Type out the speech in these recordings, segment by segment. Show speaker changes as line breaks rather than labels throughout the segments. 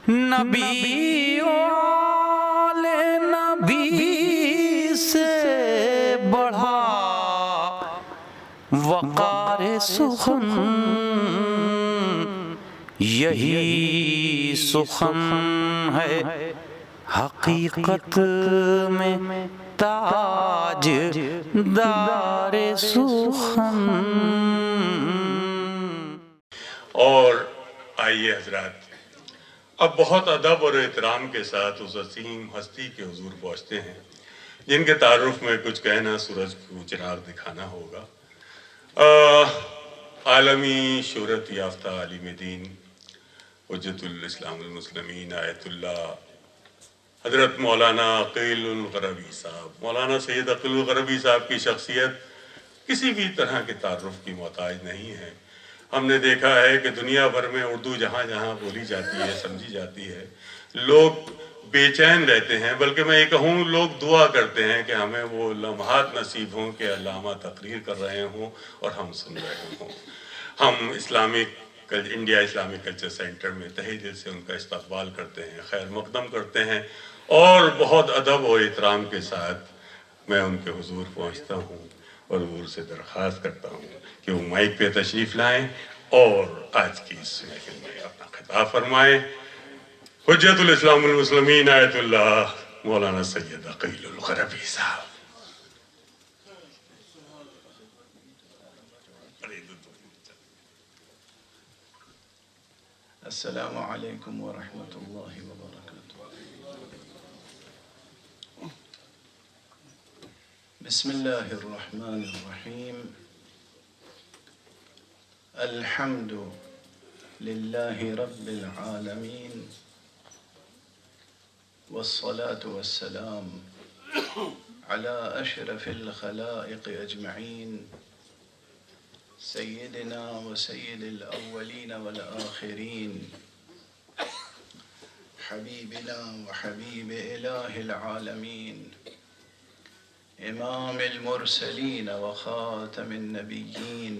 نبی والے نبی سے بڑھا وقار سخن یہی سخن ہے حقیقت میں تاج دار سخن۔
اور آئیے حضرات، اب بہت ادب اور احترام کے ساتھ اس عظیم ہستی کے حضور پہنچتے ہیں جن کے تعارف میں کچھ کہنا سورج کو چراغ دکھانا ہوگا۔ عالمی شہرت یافتہ عالم دین حجت الاسلام المسلمین آیت اللہ حضرت مولانا عقیل الغربی صاحب، مولانا سید عقیل الغربی صاحب کی شخصیت کسی بھی طرح کے تعارف کی محتاج نہیں ہے۔ ہم نے دیکھا ہے کہ دنیا بھر میں اردو جہاں جہاں بولی جاتی ہے، سمجھی جاتی ہے، لوگ بے چین رہتے ہیں، بلکہ میں یہ کہوں لوگ دعا کرتے ہیں کہ ہمیں وہ لمحات نصیب ہوں کہ علامہ تقریر کر رہے ہوں اور ہم سن رہے ہوں۔ ہم انڈیا اسلامک کلچر سینٹر میں تہہ دل سے ان کا استقبال کرتے ہیں، خیر مقدم کرتے ہیں، اور بہت ادب و احترام کے ساتھ میں ان کے حضور پہنچتا ہوں اور حضور سے درخواست کرتا ہوں کہ وہ مائک پہ تشریف لائیں اور آج کی اس محفل میں اپنا خطاب فرمائیں۔ حجت الاسلام المسلمین آیت اللہ مولانا سید عقیل الغربی صاحب۔
السلام علیکم ورحمۃ اللہ وبرکاتہ۔ بسم اللہ الرحمن الرحیم۔ الحمد للہ رب العالمین والصلاة والسلام على اشرف الخلائق اجمعین سیدنا و سید الاولین والآخرین حبیبنا و حبیب الہ العالمین امام المرسلین و خاتم النبیین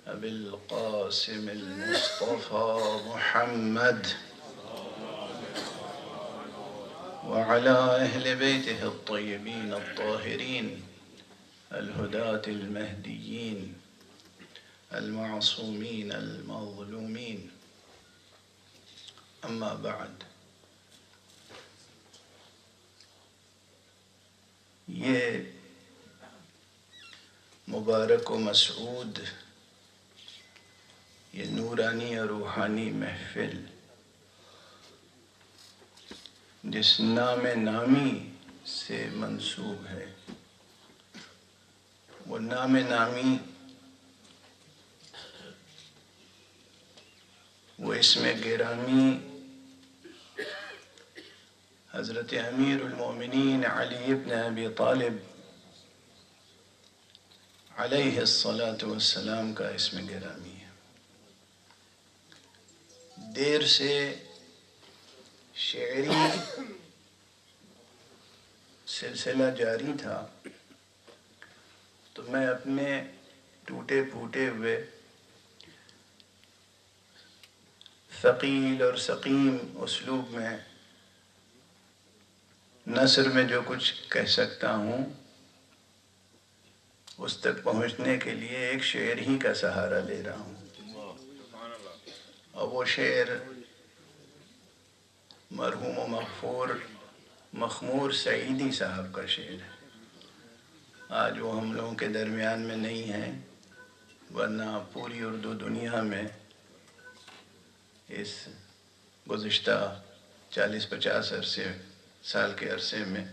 ابی القاسم المصطفى محمد وعلى اہل بیتہ الطیبین الطاہرین الہداة المہدیین المعصومین المظلومین، اما بعد۔ یہ مبارک و مسعود، یہ نورانی اور روحانی محفل جس نام نامی سے منسوب ہے، وہ نام نامی، وہ اسم گرامی حضرت امیر المومنین علی ابن ابی طالب علیہ الصلاۃ والسلام کا اسم گرامی ہے۔ دیر سے شعری سلسلہ جاری تھا تو میں اپنے ٹوٹے پھوٹے ہوئے ثقیل اور سقیم اسلوب میں نثر میں جو کچھ کہہ سکتا ہوں اس تک پہنچنے کے لیے ایک شعر ہی کا سہارا لے رہا ہوں، اور وہ شعر مرحوم و مغفور مخمور سعیدی صاحب کا شعر ہے۔ آج وہ ہم لوگوں کے درمیان میں نہیں ہیں، ورنہ پوری اردو دنیا میں اس گزشتہ 40-50 سال کے عرصے میں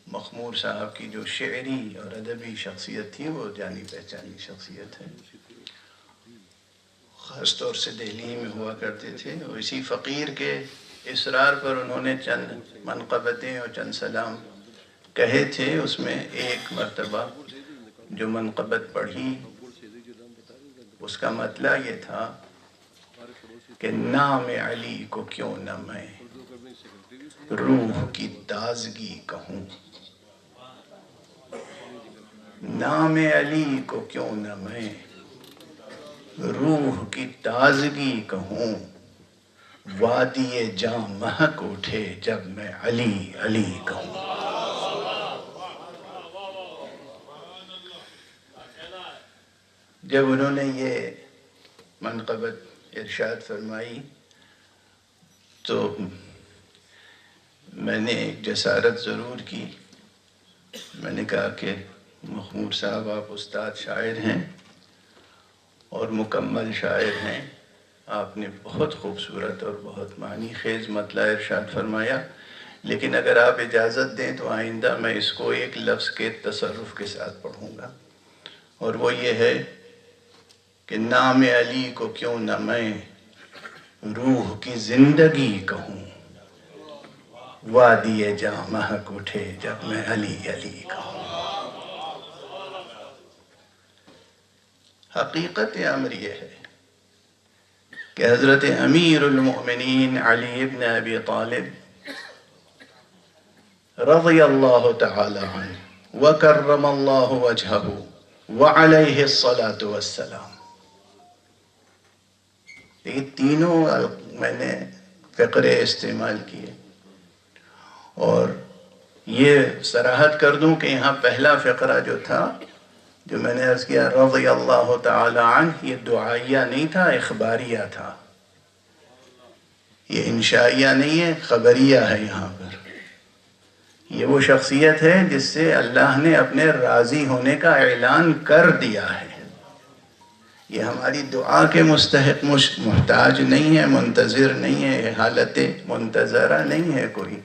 مخمور صاحب کی جو شعری اور ادبی شخصیت تھی وہ جانی پہچانی شخصیت ہے۔ خاص طور سے دہلی میں ہوا کرتے تھے، اور اسی فقیر کے اصرار پر انہوں نے چند منقبتیں اور چند سلام کہے تھے۔ اس میں ایک مرتبہ جو منقبت پڑھی اس کا مطلع یہ تھا کہ نام علی کو کیوں نہ میں روح کی تازگی کہوں، نام علی کو کیوں نہ میں روح کی تازگی کہوں، وادی جاں مہک اٹھے جب میں علی علی کہوں. جب انہوں نے یہ منقبت ارشاد فرمائی تو میں نے ایک جسارت ضرور کی. میں نے کہا کہ مخمور صاحب آپ استاد شاعر ہیں اور مکمل شاعر ہیں، آپ نے بہت خوبصورت اور بہت معنی خیز مطلع ارشاد فرمایا، لیکن اگر آپ اجازت دیں تو آئندہ میں اس کو ایک لفظ کے تصرف کے ساتھ پڑھوں گا، اور وہ یہ ہے کہ نام علی کو کیوں نہ میں روح کی زندگی کہوں، وادی جاں مہک اٹھے جب میں علی علی کہوں. حقیقت امر یہ ہے کہ حضرت امیر المؤمنین علی ابن ابی طالب رضی اللہ تعالی عنہ وکرم اللہ وجہہ وعلیہ الصلاة والسلام. یہ تینوں میں نے فقرے استعمال کیے، اور یہ صراحت کر دوں کہ یہاں پہلا فقرہ جو تھا، جو میں نے عرض کیا رضی اللہ تعالی عنہ، یہ دعائیہ نہیں تھا، اخباریہ تھا. یہ انشائیہ نہیں ہے، خبریہ ہے. یہاں پر یہ وہ شخصیت ہے جس سے اللہ نے اپنے راضی ہونے کا اعلان کر دیا ہے. یہ ہماری دعا کے مستحق محتاج نہیں ہے، منتظر نہیں ہے، حالت منتظرہ نہیں ہے کوئی.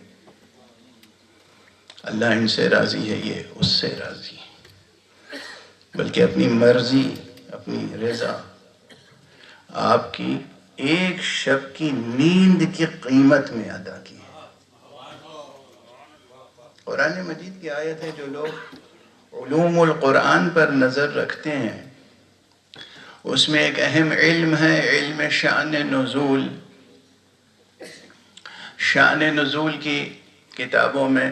اللہ ان سے راضی ہے، یہ اس سے راضی ہے، بلکہ اپنی مرضی، اپنی رضا آپ کی ایک شب کی نیند کی قیمت میں ادا کی ہے. قرآن مجید کی آیت ہے، جو لوگ علوم القرآن پر نظر رکھتے ہیں اس میں ایک اہم علم ہے، علم شأن نزول. شأن نزول کی کتابوں میں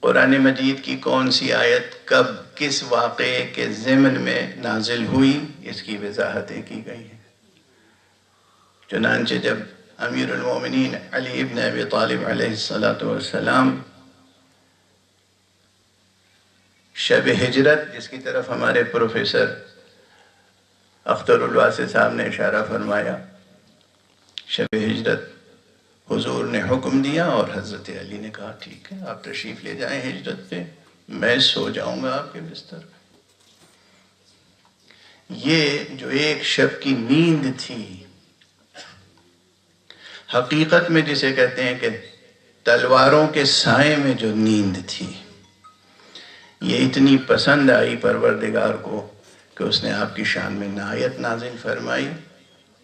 قرآن مجید کی کون سی آیت کب کس واقعے کے ضمن میں نازل ہوئی، اس کی وضاحتیں کی گئی ہیں. چنانچہ جب امیر المومنین علی ابن ابی طالب علیہ السلام شب ہجرت، جس کی طرف ہمارے پروفیسر اختر الواسع صاحب نے اشارہ فرمایا، شب ہجرت حضور نے حکم دیا اور حضرت علی نے کہا ٹھیک ہے آپ تشریف لے جائیں ہجرت پہ، میں سو جاؤں گا آپ کے بستر پہ. یہ جو ایک شب کی نیند تھی، حقیقت میں جسے کہتے ہیں کہ تلواروں کے سائے میں جو نیند تھی، یہ اتنی پسند آئی پروردگار کو کہ اس نے آپ کی شان میں نایت نازل فرمائی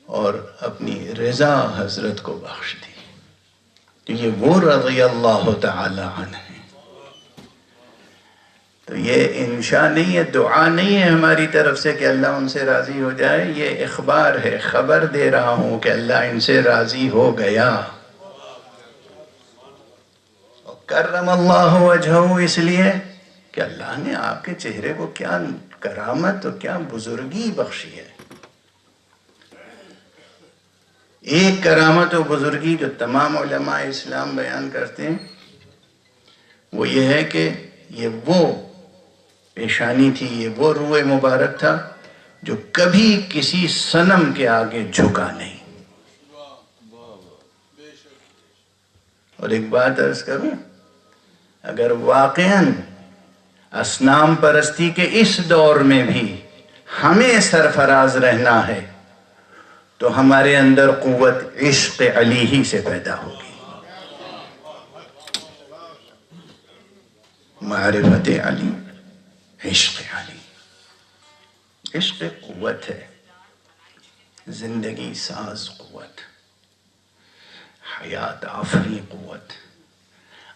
اور اپنی رضا حضرت کو بخش دی. تو یہ وہ رضی اللہ تعالی عنہ ہے. تو یہ انشاء نہیں ہے، دعا نہیں ہے ہماری طرف سے کہ اللہ ان سے راضی ہو جائے، یہ اخبار ہے، خبر دے رہا ہوں کہ اللہ ان سے راضی ہو گیا. کرم اللہ وجہہ، اس لیے کہ اللہ نے آپ کے چہرے کو کیا کرامت اور کیا بزرگی بخشی ہے. ایک کرامت و بزرگی جو تمام علماء اسلام بیان کرتے ہیں وہ یہ ہے کہ یہ وہ پیشانی تھی، یہ وہ روح مبارک تھا جو کبھی کسی صنم کے آگے جھکا نہیں. اور ایک بات عرض کروں، اگر واقعاً اصنام پرستی کے اس دور میں بھی ہمیں سرفراز رہنا ہے تو ہمارے اندر قوت عشق علی ہی سے پیدا ہوگی. معرفت علی، عشق علی. عشق قوت ہے، زندگی ساز قوت، حیات آفری قوت.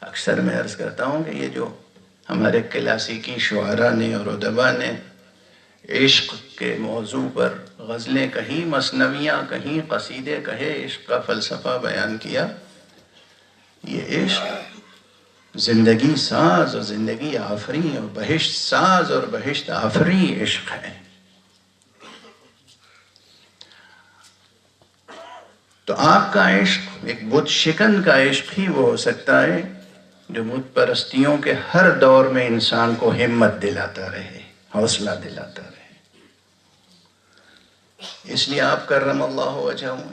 اکثر میں عرض کرتا ہوں کہ یہ جو ہمارے کلاسیکی شعراء نے اور ادباء نے عشق کے موضوع پر غزلیں کہیں، مثنویاں کہیں، قصیدے کہے، عشق کا فلسفہ بیان کیا، یہ عشق زندگی ساز اور زندگی آفری اور بہشت ساز اور بہشت آفری عشق ہے. تو آپ کا عشق ایک بت شکن کا عشق ہی وہ ہو سکتا ہے جو بت پرستیوں کے ہر دور میں انسان کو ہمت دلاتا رہے، حوصلہ دلاتا رہے۔ اس لیے آپ کرم اللہ وجہہ،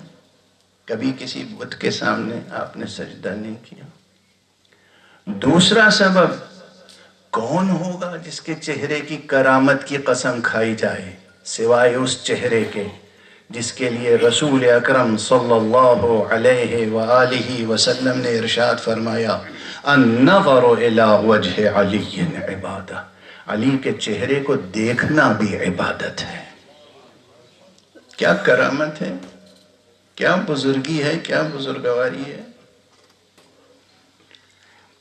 کبھی کسی بت کے سامنے آپ نے سجدہ نہیں کیا۔ دوسرا سبب، کون ہوگا جس کے چہرے کی کرامت کی قسم کھائی جائے سوائے اس چہرے کے جس کے لیے رسول اکرم صلی اللہ علیہ وآلہ وسلم نے ارشاد فرمایا النظر الی وجہ علی عبادہ، علی کے چہرے کو دیکھنا بھی عبادت ہے۔ کیا کرامت ہے، کیا بزرگی ہے، کیا بزرگواری ہے۔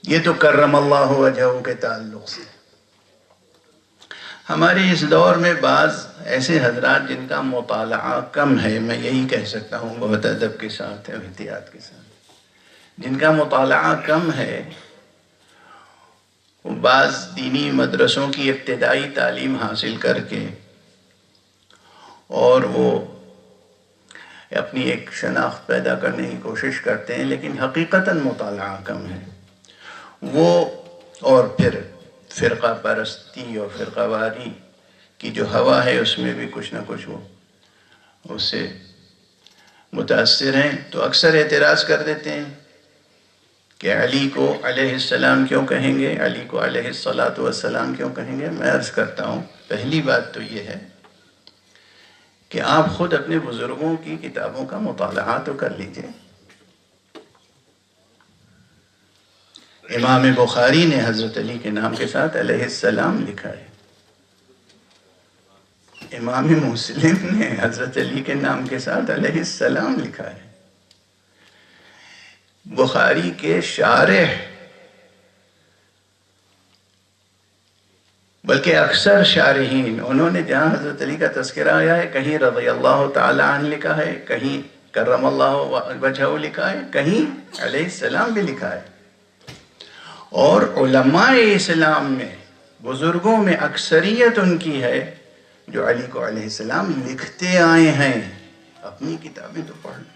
یہ تو کرم اللہ وجہہ کے تعلق سے۔ ہمارے اس دور میں بعض ایسے حضرات جن کا مطالعہ کم ہے، میں یہی کہہ سکتا ہوں بہت ادب کے ساتھ اور احتیاط کے ساتھ، جن کا مطالعہ کم ہے، وہ بعض دینی مدرسوں کی ابتدائی تعلیم حاصل کر کے اور وہ اپنی ایک شناخت پیدا کرنے کی کوشش کرتے ہیں، لیکن حقیقتاً مطالعہ کم ہے وہ، اور پھر فرقہ پرستی اور فرقہ واری کی جو ہوا ہے اس میں بھی کچھ نہ کچھ وہ اس سے متاثر ہیں، تو اکثر اعتراض کر دیتے ہیں کہ علی کو علیہ السلام کیوں کہیں گے، علی کو علیہ السلام کیوں کہیں گے۔ میں عرض کرتا ہوں، پہلی بات تو یہ ہے کہ آپ خود اپنے بزرگوں کی کتابوں کا مطالعہ تو کر لیجئے۔ امام بخاری نے حضرت علی کے نام کے ساتھ علیہ السلام لکھا ہے، امام مسلم نے حضرت علی کے نام کے ساتھ علیہ السلام لکھا ہے، بخاری کے شارح بلکہ اکثر شارحین، انہوں نے جہاں حضرت علی کا تذکرہ آیا ہے کہیں رضی اللہ تعالی عنہ لکھا ہے، کہیں کرم اللہ وجہہ لکھا ہے، کہیں علیہ السلام بھی لکھا ہے۔ اور علماء اسلام میں، بزرگوں میں اکثریت ان کی ہے جو علی کو علیہ السلام لکھتے آئے ہیں۔ اپنی کتابیں تو پڑھ لیں۔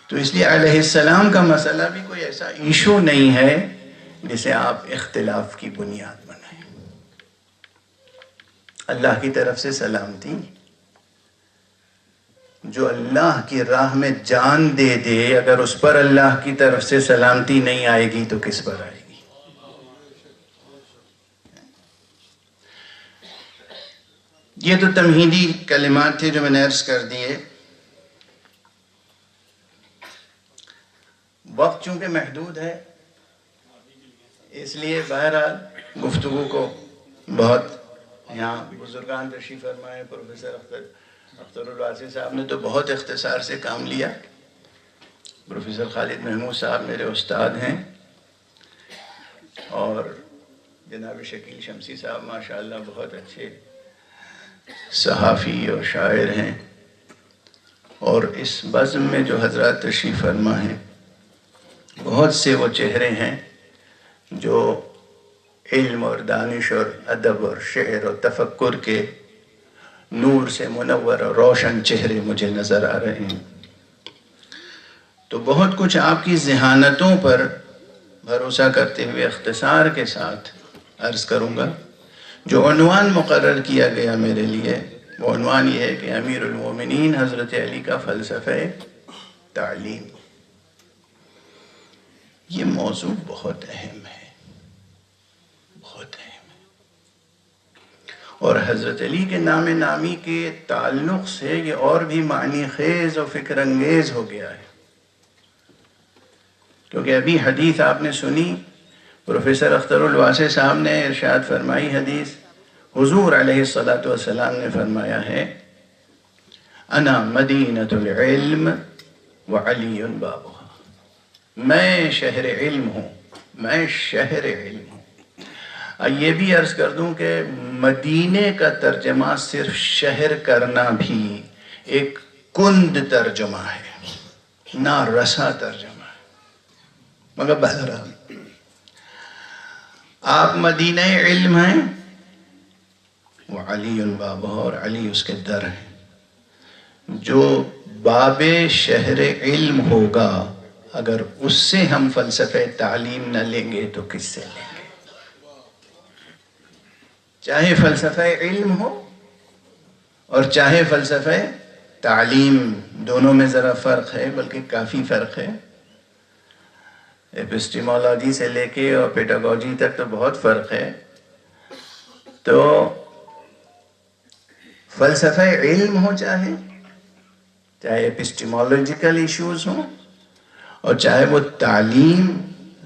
تو اس لیے علیہ السلام کا مسئلہ بھی کوئی ایسا ایشو نہیں ہے جسے آپ اختلاف کی بنیاد بنائیں۔ اللہ کی طرف سے سلامتی، جو اللہ کی راہ میں جان دے دے، اگر اس پر اللہ کی طرف سے سلامتی نہیں آئے گی تو کس پر آئے گی؟ یہ تو تمہیدی کلمات تھے جو میں نے عرض کر دیے۔ وقت چونکہ محدود ہے، اس لیے بہرحال گفتگو کو بہت، یہاں بزرگان تشریف فرمائے، پروفیسر اختر الواسع صاحب نے تو بہت اختصار سے کام لیا، پروفیسر خالد محمود صاحب میرے استاد ہیں، اور جناب شکیل شمسی صاحب ماشاءاللہ بہت اچھے صحافی اور شاعر ہیں، اور اس بزم میں جو حضرات تشریف فرما ہیں بہت سے وہ چہرے ہیں جو علم اور دانش اور ادب اور شعر اور تفکر کے نور سے منور اور روشن چہرے مجھے نظر آ رہے ہیں۔ تو بہت کچھ آپ کی ذہانتوں پر بھروسہ کرتے ہوئے اختصار کے ساتھ عرض کروں گا۔ جو عنوان مقرر کیا گیا میرے لیے، وہ عنوان یہ ہے کہ امیر المومنین حضرت علی کا فلسفہ تعلیم۔ یہ موضوع بہت اہم ہے، بہت اہم ہے، اور حضرت علی کے نام نامی کے تعلق سے یہ اور بھی معنی خیز اور فکر انگیز ہو گیا ہے، کیونکہ ابھی حدیث آپ نے سنی، پروفیسر اختر الواسع صاحب نے ارشاد فرمائی حدیث، حضور علیہ السلام نے فرمایا ہے انا مدینۃ العلم وعلی بابها، میں شہر علم ہوں، میں شہر علم ہوں۔ یہ بھی عرض کر دوں کہ مدینے کا ترجمہ صرف شہر کرنا بھی ایک کند ترجمہ ہے، نا رسا ترجمہ ہے، مگر بہرحال آپ مدینہ علم ہیں، وہ علی بابہ، اور علی اس کے در ہیں۔ جو باب شہر علم ہوگا، اگر اس سے ہم فلسفہ تعلیم نہ لیں گے تو کس سے لیں گے؟ چاہے فلسفہ علم ہو اور چاہے فلسفہ تعلیم، دونوں میں ذرا فرق ہے، بلکہ کافی فرق ہے۔ ایپسٹیمولوجی سے لے کے اور پیڈاگوجی تک تو بہت فرق ہے۔ تو فلسفہ علم ہو، چاہے ایپسٹیمولوجیکل ایشوز ہوں، اور چاہے وہ تعلیم،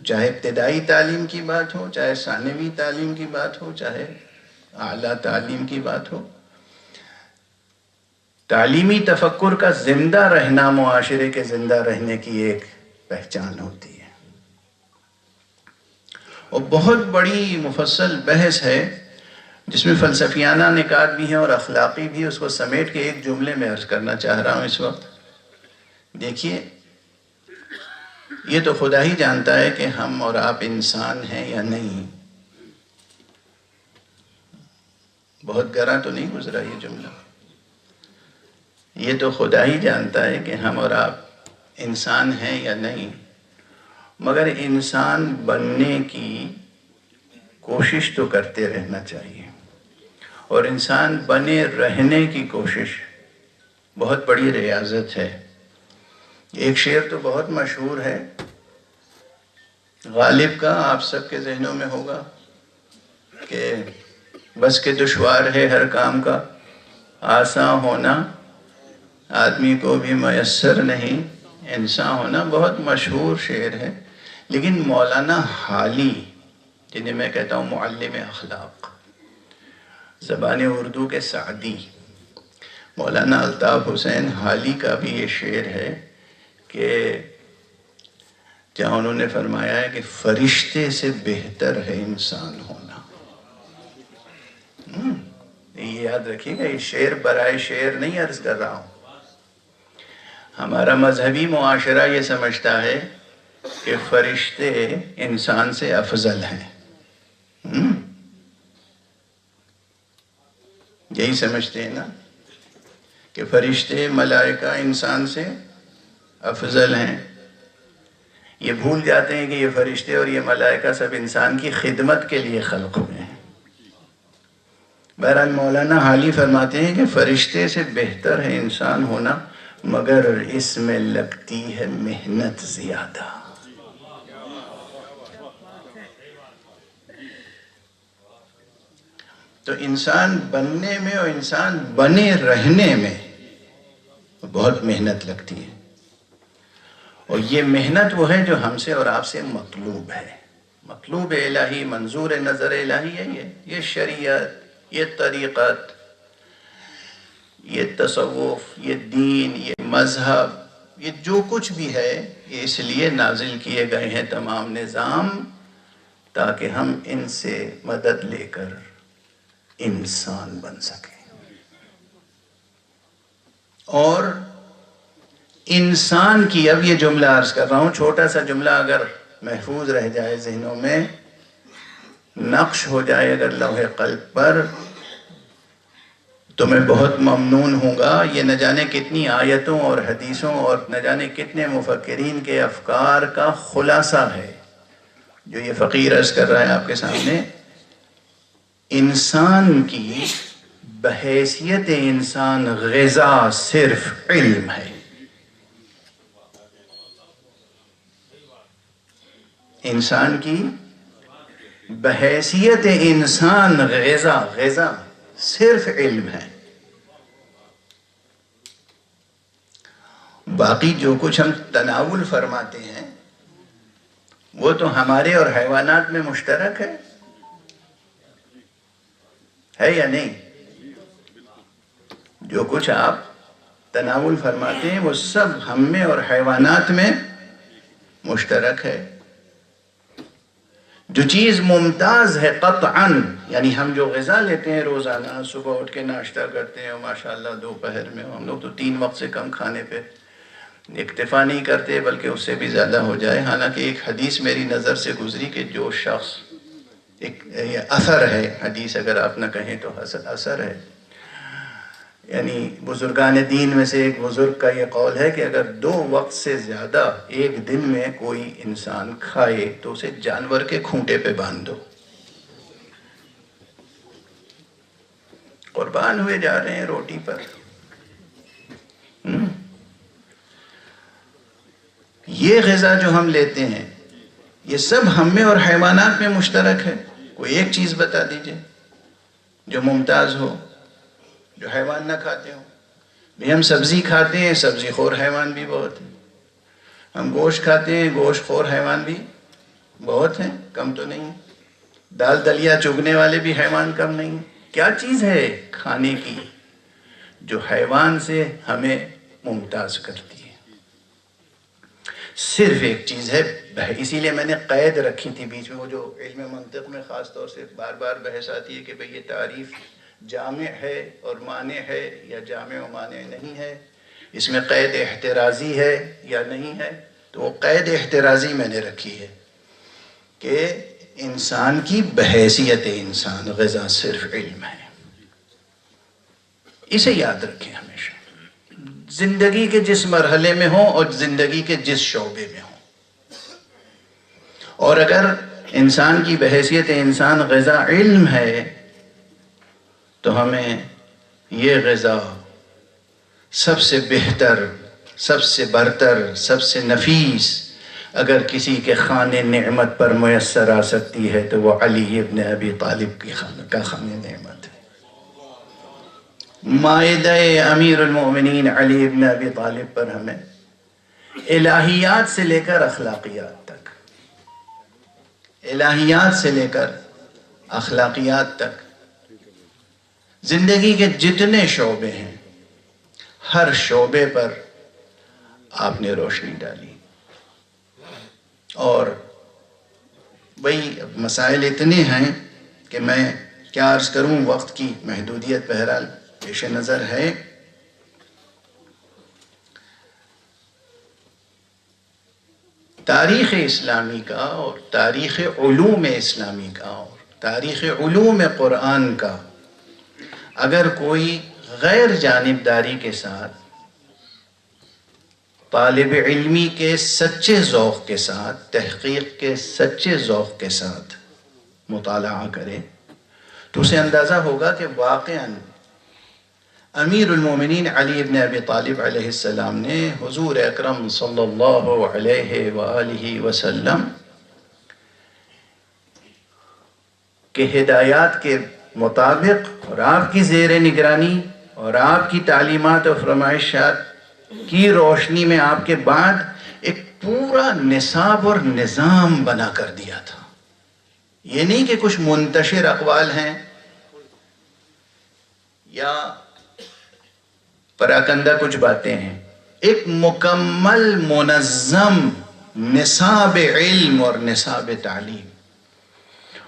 چاہے ابتدائی تعلیم کی بات ہو، چاہے ثانوی تعلیم کی بات ہو، چاہے اعلیٰ تعلیم کی بات ہو، تعلیمی تفکر کا زندہ رہنا معاشرے کے زندہ رہنے کی ایک پہچان ہوتی ہے۔ اور بہت بڑی مفصل بحث ہے جس میں فلسفیانہ نکات بھی ہیں اور اخلاقی بھی، اس کو سمیٹ کے ایک جملے میں عرض کرنا چاہ رہا ہوں اس وقت۔ دیکھیے، یہ تو خدا ہی جانتا ہے کہ ہم اور آپ انسان ہیں یا نہیں۔ بہت گہرا تو نہیں گزرا یہ جملہ؟ یہ تو خدا ہی جانتا ہے کہ ہم اور آپ انسان ہیں یا نہیں، مگر انسان بننے کی کوشش تو کرتے رہنا چاہیے، اور انسان بنے رہنے کی کوشش بہت بڑی ریاضت ہے۔ ایک شعر تو بہت مشہور ہے غالب کا، آپ سب کے ذہنوں میں ہوگا، کہ بس کے دشوار ہے ہر کام کا، آساں ہونا آدمی کو بھی میسر نہیں، انسان ہونا۔ بہت مشہور شعر ہے، لیکن مولانا حالی، جنہیں میں کہتا ہوں معلم اخلاق، زبان اردو کے سعدی، مولانا الطاف حسین حالی کا بھی یہ شعر ہے کہ جہاں انہوں نے فرمایا ہے کہ فرشتے سے بہتر ہے انسان ہونا۔ یہ یاد رکھیے گا، یہ شعر برائے شعر نہیں عرض کر رہا ہوں۔ ہمارا مذہبی معاشرہ یہ سمجھتا ہے کہ فرشتے انسان سے افضل ہیں۔ یہی سمجھتے ہیں نا کہ فرشتے ملائکہ انسان سے افضل ہیں۔ یہ بھول جاتے ہیں کہ یہ فرشتے اور یہ ملائکہ سب انسان کی خدمت کے لیے خلق ہوئے ہیں۔ بہرحال مولانا حالی فرماتے ہیں کہ فرشتے سے بہتر ہے انسان ہونا، مگر اس میں لگتی ہے محنت زیادہ۔ تو انسان بننے میں اور انسان بنے رہنے میں بہت محنت لگتی ہے، اور یہ محنت وہ ہے جو ہم سے اور آپ سے مطلوب ہے۔ مطلوب الہی، منظور نظر الہی ہے یہ شریعت، یہ طریقت، یہ تصوف، یہ دین، یہ مذہب، یہ جو کچھ بھی ہے، یہ اس لیے نازل کیے گئے ہیں تمام نظام، تاکہ ہم ان سے مدد لے کر انسان بن سکیں۔ اور انسان کی، اب یہ جملہ عرض کر رہا ہوں، چھوٹا سا جملہ اگر محفوظ رہ جائے ذہنوں میں، نقش ہو جائے اگر لوح قلب پر، تو میں بہت ممنون ہوں گا۔ یہ نہ جانے کتنی آیتوں اور حدیثوں اور نہ جانے کتنے مفکرین کے افکار کا خلاصہ ہے جو یہ فقیر عرض کر رہا ہے آپ کے سامنے۔ انسان کی بحیثیت انسان غذا صرف علم ہے۔ انسان کی بحیثیت انسان غذا صرف علم ہے۔ باقی جو کچھ ہم تناول فرماتے ہیں وہ تو ہمارے اور حیوانات میں مشترک ہے یا نہیں؟ جو کچھ آپ تناول فرماتے ہیں وہ سب ہم میں اور حیوانات میں مشترک ہے۔ جو چیز ممتاز ہے قطعاً، یعنی ہم جو غذا لیتے ہیں روزانہ، صبح اٹھ کے ناشتہ کرتے ہیں، ماشاءاللہ دوپہر میں ہم لوگ تو 3 وقت سے کم کھانے پہ اکتفا نہیں کرتے، بلکہ اس سے بھی زیادہ ہو جائے۔ حالانکہ ایک حدیث میری نظر سے گزری کہ جو شخص، ایک اثر ہے، حدیث اگر آپ نہ کہیں تو اثر ہے، یعنی بزرگان دین میں سے ایک بزرگ کا یہ قول ہے کہ اگر 2 وقت سے زیادہ ایک دن میں کوئی انسان کھائے تو اسے جانور کے کھونٹے پہ باندھ دو. قربان ہوئے جا رہے ہیں روٹی پر. یہ غذا جو ہم لیتے ہیں یہ سب ہم میں اور حیوانات میں مشترک ہے. کوئی ایک چیز بتا دیجئے جو ممتاز ہو، جو حیوان نہ کھاتے ہوں. بھی ہم سبزی کھاتے ہیں، سبزی خور حیوان بھی بہت ہیں. ہم گوشت کھاتے ہیں، گوشت خور حیوان بھی بہت ہیں، کم تو نہیں. دال دلیا چگنے والے بھی حیوان کم نہیں. کیا چیز ہے کھانے کی جو حیوان سے ہمیں ممتاز کرتی ہے؟ صرف ایک چیز ہے. اسی لیے میں نے قید رکھی تھی بیچ میں، وہ جو علم منطق میں خاص طور سے بار بار بحث آتی ہے کہ بھئی یہ تعریف جامع ہے اور مانع ہے یا جامع و مانع نہیں ہے، اس میں قید احترازی ہے یا نہیں ہے. تو وہ قید احترازی میں نے رکھی ہے کہ انسان کی بحیثیت انسان غذا صرف علم ہے. اسے یاد رکھیں ہمیشہ، زندگی کے جس مرحلے میں ہوں اور زندگی کے جس شعبے میں ہوں. اور اگر انسان کی بحیثیت انسان غذا علم ہے تو ہمیں یہ غذا سب سے بہتر، سب سے برتر، سب سے نفیس اگر کسی کے خانے نعمت پر میسر آ سکتی ہے تو وہ علی ابن ابی طالب کا خانے نعمت ہے. مائدہ امیر المؤمنین علی ابن ابی طالب پر ہمیں الہیات سے لے کر اخلاقیات تک، الہیات سے لے کر اخلاقیات تک زندگی کے جتنے شعبے ہیں ہر شعبے پر آپ نے روشنی ڈالی. اور بھئی مسائل اتنے ہیں کہ میں کیا عرض کروں، وقت کی محدودیت بہرحال پیش نظر ہے. تاریخ اسلامی کا اور تاریخ علوم اسلامی کا اور تاریخ علوم قرآن کا اگر کوئی غیر جانبداری کے ساتھ، طالب علمی کے سچے ذوق کے ساتھ، تحقیق کے سچے ذوق کے ساتھ مطالعہ کرے تو اسے اندازہ ہوگا کہ واقعاً امیر المومنین علی ابن ابی طالب علیہ السلام نے حضور اکرم صلی اللہ علیہ وآلہ وسلم کے ہدایات کے مطابق اور آپ کی زیر نگرانی اور آپ کی تعلیمات و فرمائشات کی روشنی میں آپ کے بعد ایک پورا نصاب اور نظام بنا کر دیا تھا. یہ نہیں کہ کچھ منتشر اقوال ہیں یا پراکندہ کچھ باتیں ہیں. ایک مکمل منظم نصاب علم اور نصاب تعلیم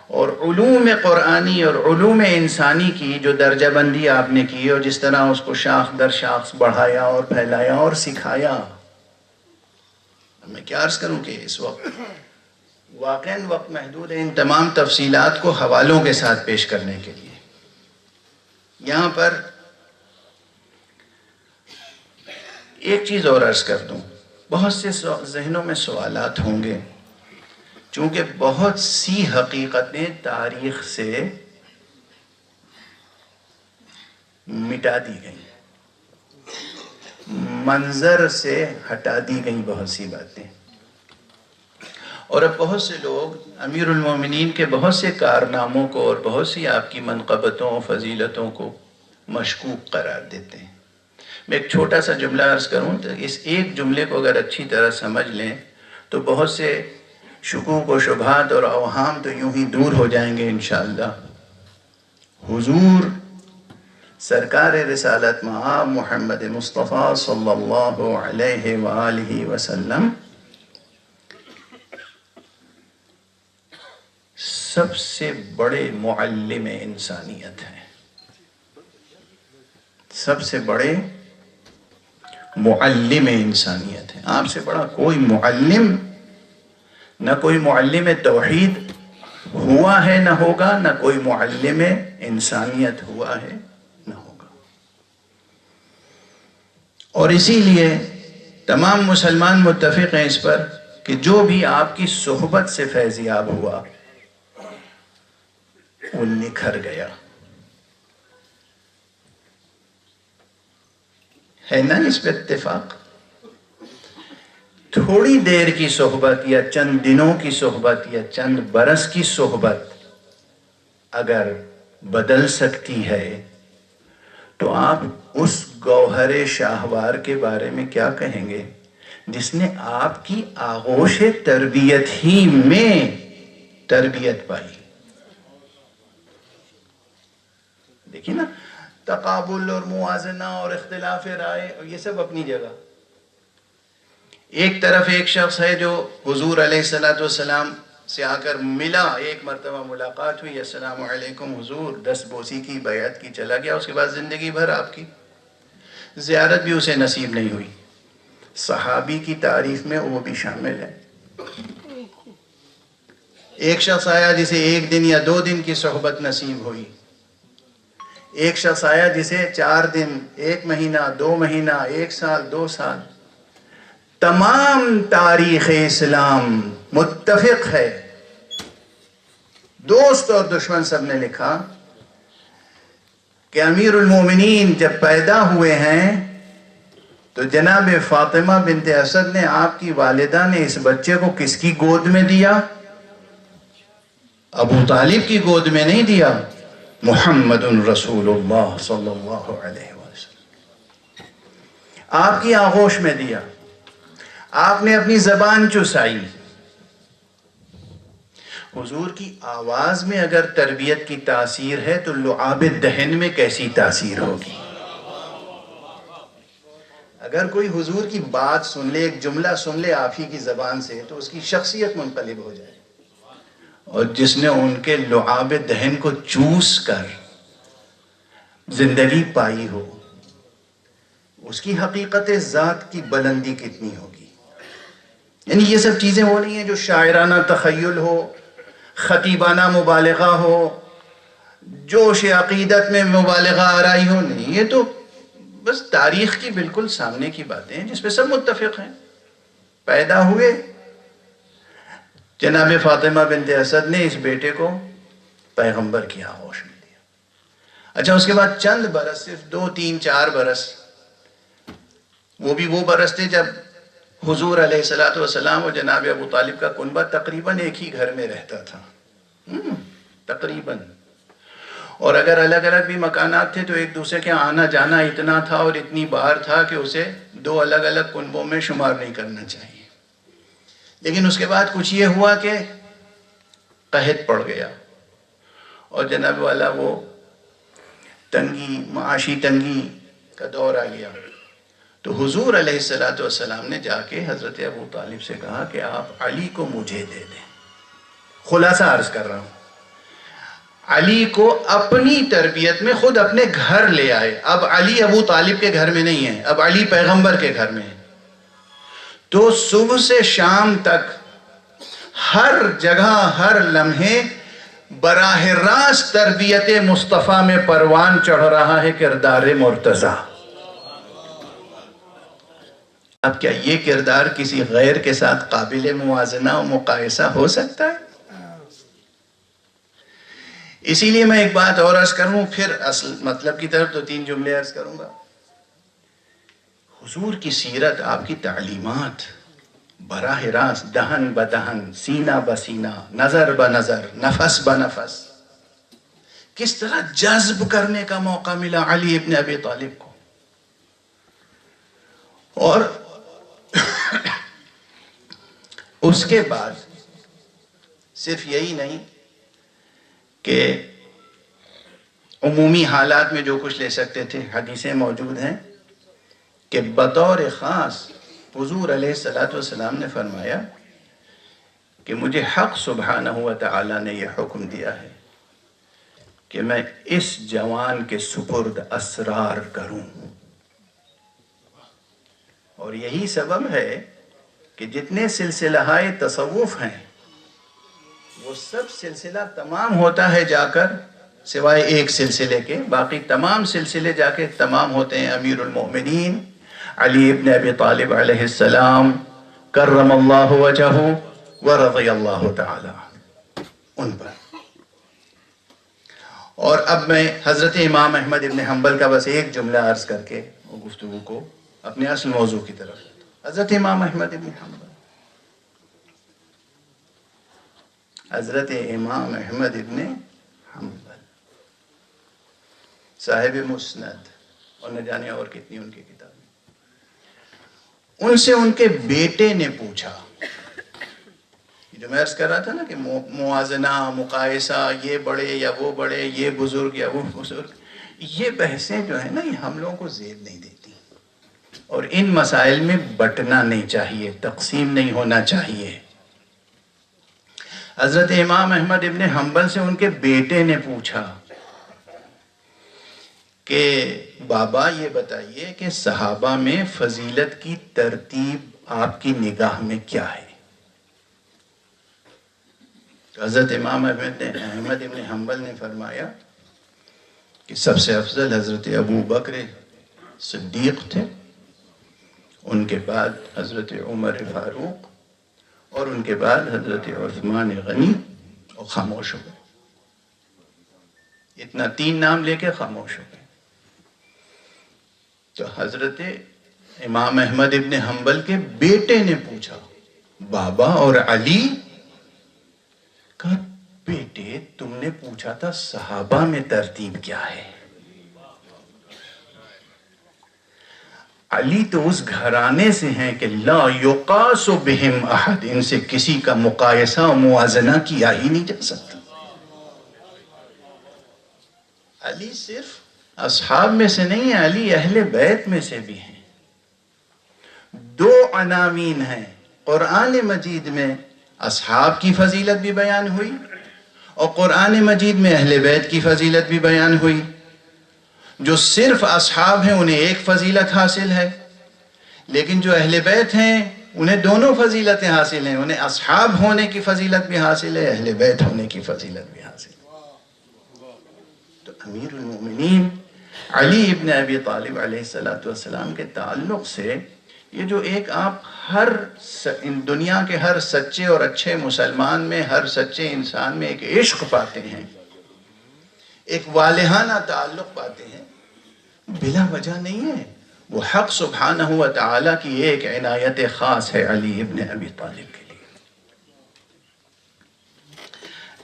اور علوم قرآنی اور علوم انسانی کی جو درجہ بندی آپ نے کی اور جس طرح اس کو شاخ در شاخ بڑھایا اور پھیلایا اور سکھایا. میں کیا عرض کروں کہ اس وقت واقعاً وقت محدود ہے ان تمام تفصیلات کو حوالوں کے ساتھ پیش کرنے کے لیے. یہاں پر ایک چیز اور عرض کر دوں. بہت سے ذہنوں میں سوالات ہوں گے چونکہ بہت سی حقیقتیں تاریخ سے مٹا دی گئیں، منظر سے ہٹا دی گئیں بہت سی باتیں. اور اب بہت سے لوگ امیر المومنین کے بہت سے کارناموں کو اور بہت سی آپ کی منقبتوں و فضیلتوں کو مشکوک قرار دیتے ہیں. میں ایک چھوٹا سا جملہ عرض کروں تو اس ایک جملے کو اگر اچھی طرح سمجھ لیں تو بہت سے شکوک و شبہات اور اوہام تو یوں ہی دور ہو جائیں گے انشاءاللہ. حضور سرکار رسالت مآب محمد مصطفیٰ صلی اللہ علیہ وآلہ وسلم سب سے بڑے معلم انسانیت ہیں، سب سے بڑے معلم انسانیت ہیں. آپ سے بڑا کوئی معلم، نہ کوئی معلم توحید ہوا ہے نہ ہوگا، نہ کوئی معلم انسانیت ہوا ہے نہ ہوگا. اور اسی لیے تمام مسلمان متفق ہیں اس پر کہ جو بھی آپ کی صحبت سے فیضیاب ہوا وہ نکھر گیا ہے نا اس پہ اتفاق؟ تھوڑی دیر کی صحبت یا چند دنوں کی صحبت یا چند برس کی صحبت اگر بدل سکتی ہے تو آپ اس گوہر شاہوار کے بارے میں کیا کہیں گے جس نے آپ کی آغوش تربیت ہی میں تربیت پائی؟ دیکھیں نا، تقابل اور موازنہ اور اختلاف رائے اور یہ سب اپنی جگہ. ایک طرف ایک شخص ہے جو حضور علیہ السلام سے آ کر ملا، ایک مرتبہ ملاقات ہوئی، السلام علیکم حضور، 10 بوسی کی بیعت کی، چلا گیا. اس کے بعد زندگی بھر آپ کی زیارت بھی اسے نصیب نہیں ہوئی. صحابی کی تعریف میں وہ بھی شامل ہے. ایک شخص آیا جسے 1 دن یا 2 دن کی صحبت نصیب ہوئی. ایک شخص آیا جسے 4 دن، 1 مہینہ، 2 مہینہ، 1 سال، 2 سال. تمام تاریخ اسلام متفق ہے، دوست اور دشمن سب نے لکھا کہ امیر المومنین جب پیدا ہوئے ہیں تو جناب فاطمہ بنت اسد نے، آپ کی والدہ نے، اس بچے کو کس کی گود میں دیا؟ ابو طالب کی گود میں نہیں دیا، محمد رسول اللہ صلی اللہ علیہ وسلم آپ کی آغوش میں دیا. آپ نے اپنی زبان چسائی. حضور کی آواز میں اگر تربیت کی تاثیر ہے تو لعاب دہن میں کیسی تاثیر ہوگی؟ اگر کوئی حضور کی بات سن لے، ایک جملہ سن لے آپ ہی کی زبان سے، تو اس کی شخصیت منقلب ہو جائے. اور جس نے ان کے لعاب دہن کو چوس کر زندگی پائی ہو، اس کی حقیقت ذات کی بلندی کتنی ہوگی. یعنی یہ سب چیزیں وہ نہیں ہیں جو شاعرانہ تخیل ہو، خطیبانہ مبالغہ ہو، جوش عقیدت میں مبالغہ آرائی ہو. نہیں، یہ تو بس تاریخ کی بالکل سامنے کی باتیں ہیں جس پہ سب متفق ہیں. پیدا ہوئے، جناب فاطمہ بنت اسد نے اس بیٹے کو پیغمبر کی آغوش میں دیا. اچھا، اس کے بعد چند برس، صرف 2 3 4 برس، وہ بھی وہ برس تھے جب حضور علیہ السلام اور جناب ابو طالب کا کنبہ تقریباً ایک ہی گھر میں رہتا تھا، تقریباً. اور اگر الگ الگ بھی مکانات تھے تو ایک دوسرے کے آنا جانا اتنا تھا اور اتنی بار تھا کہ اسے 2 الگ الگ کنبوں میں شمار نہیں کرنا چاہیے. لیکن اس کے بعد کچھ یہ ہوا کہ قحط پڑ گیا اور جناب والا وہ تنگی، معاشی تنگی کا دور آ گیا. تو حضور علیہ السلام نے جا کے حضرت ابو طالب سے کہا کہ آپ علی کو مجھے دے دیں. خلاصہ عرض کر رہا ہوں، علی کو اپنی تربیت میں خود اپنے گھر لے آئے. اب علی ابو طالب کے گھر میں نہیں ہے، اب علی پیغمبر کے گھر میں ہے. تو صبح سے شام تک ہر جگہ، ہر لمحے براہ راست تربیت مصطفیٰ میں پروان چڑھ رہا ہے کردار مرتضیٰ. اب کیا یہ کردار کسی غیر کے ساتھ قابل موازنہ و مقایسہ ہو سکتا ہے؟ اسی لیے میں ایک بات اور عرض کروں، پھر اصل مطلب کی طرف 2 3 جملے عرض کروں گا. حضور کی سیرت، آپ کی تعلیمات براہ راست دہن بدہن، سینہ بسینہ، نظر بنظر، نفس بنفس کس طرح جذب کرنے کا موقع ملا علی ابن ابی طالب کو. اور اس کے بعد صرف یہی نہیں کہ عمومی حالات میں جو کچھ لے سکتے تھے، حدیثیں موجود ہیں کہ بطور خاص حضور علیہ السلام نے فرمایا کہ مجھے حق سبحانہ و تعالی نے یہ حکم دیا ہے کہ میں اس جوان کے سپرد اسرار کروں. اور یہی سبب ہے کہ جتنے سلسلہ تصوف ہیں وہ سب سلسلہ تمام ہوتا ہے جا کر، سوائے ایک سلسلے کے، باقی تمام سلسلے جا کے تمام ہوتے ہیں امیر المومنین علی ابن ابی طالب علیہ السلام کرم اللہ وجہہ ورضی اللہ تعالی ان پر. اور اب میں حضرت امام احمد ابن حنبل کا بس ایک جملہ عرض کر کے وہ گفتگو کو اپنے اصل موضوع کی طرف. حضرت امام احمد ابن حنبل، حضرت امام احمد ابن حنبل صاحب مسند اور نہ جانے اور کتنی ان کی کتابیں، ان سے ان کے بیٹے نے پوچھا، جو میں عرض کر رہا تھا نا کہ موازنہ، مقایسہ، یہ بڑے یا وہ بڑے، یہ بزرگ یا وہ بزرگ، یہ بحثیں جو ہیں نا یہ ہم لوگوں کو زیب نہیں دیتی، اور ان مسائل میں بٹنا نہیں چاہیے، تقسیم نہیں ہونا چاہیے. حضرت امام احمد ابن حنبل سے ان کے بیٹے نے پوچھا کہ بابا یہ بتائیے کہ صحابہ میں فضیلت کی ترتیب آپ کی نگاہ میں کیا ہے؟ حضرت امام احمد ابن حنبل نے فرمایا کہ سب سے افضل حضرت ابو بکر صدیق تھے، ان کے بعد حضرت عمر فاروق، اور ان کے بعد حضرت عثمان غنی، اور خاموش ہو گئے. اتنا 3 نام لے کے خاموش ہو گئے. تو حضرت امام احمد ابن حنبل کے بیٹے نے پوچھا بابا اور علی؟ کہا بیٹے تم نے پوچھا تھا صحابہ میں ترتیب کیا ہے. علی تو اس گھرانے سے ہیں کہ لا یقاس بہم احد، ان سے کسی کا مقایسہ و موازنہ کیا ہی نہیں جا سکتا. علی صرف اصحاب میں سے نہیں ہے، علی اہل بیت میں سے بھی ہیں. 2 عناوین ہیں قرآن مجید میں، اصحاب کی فضیلت بھی بیان ہوئی اور قرآن مجید میں اہل بیت کی فضیلت بھی بیان ہوئی. جو صرف اصحاب ہیں انہیں ایک فضیلت حاصل ہے، لیکن جو اہل بیت ہیں انہیں دونوں فضیلتیں حاصل ہیں، انہیں اصحاب ہونے کی فضیلت بھی حاصل ہے، اہل بیت ہونے کی فضیلت بھی حاصل ہے. تو امیر المومنین علی ابن ابی طالب علیہ السلام کے تعلق سے یہ جو ایک آپ ہر دنیا کے ہر سچے اور اچھے مسلمان میں، ہر سچے انسان میں ایک عشق پاتے ہیں، ایک والہانہ تعلق پاتے ہیں، بلا وجہ نہیں ہے. وہ حق سبحانہ و تعالی کی ایک عنایت خاص ہے علی ابن ابی طالب کے لیے.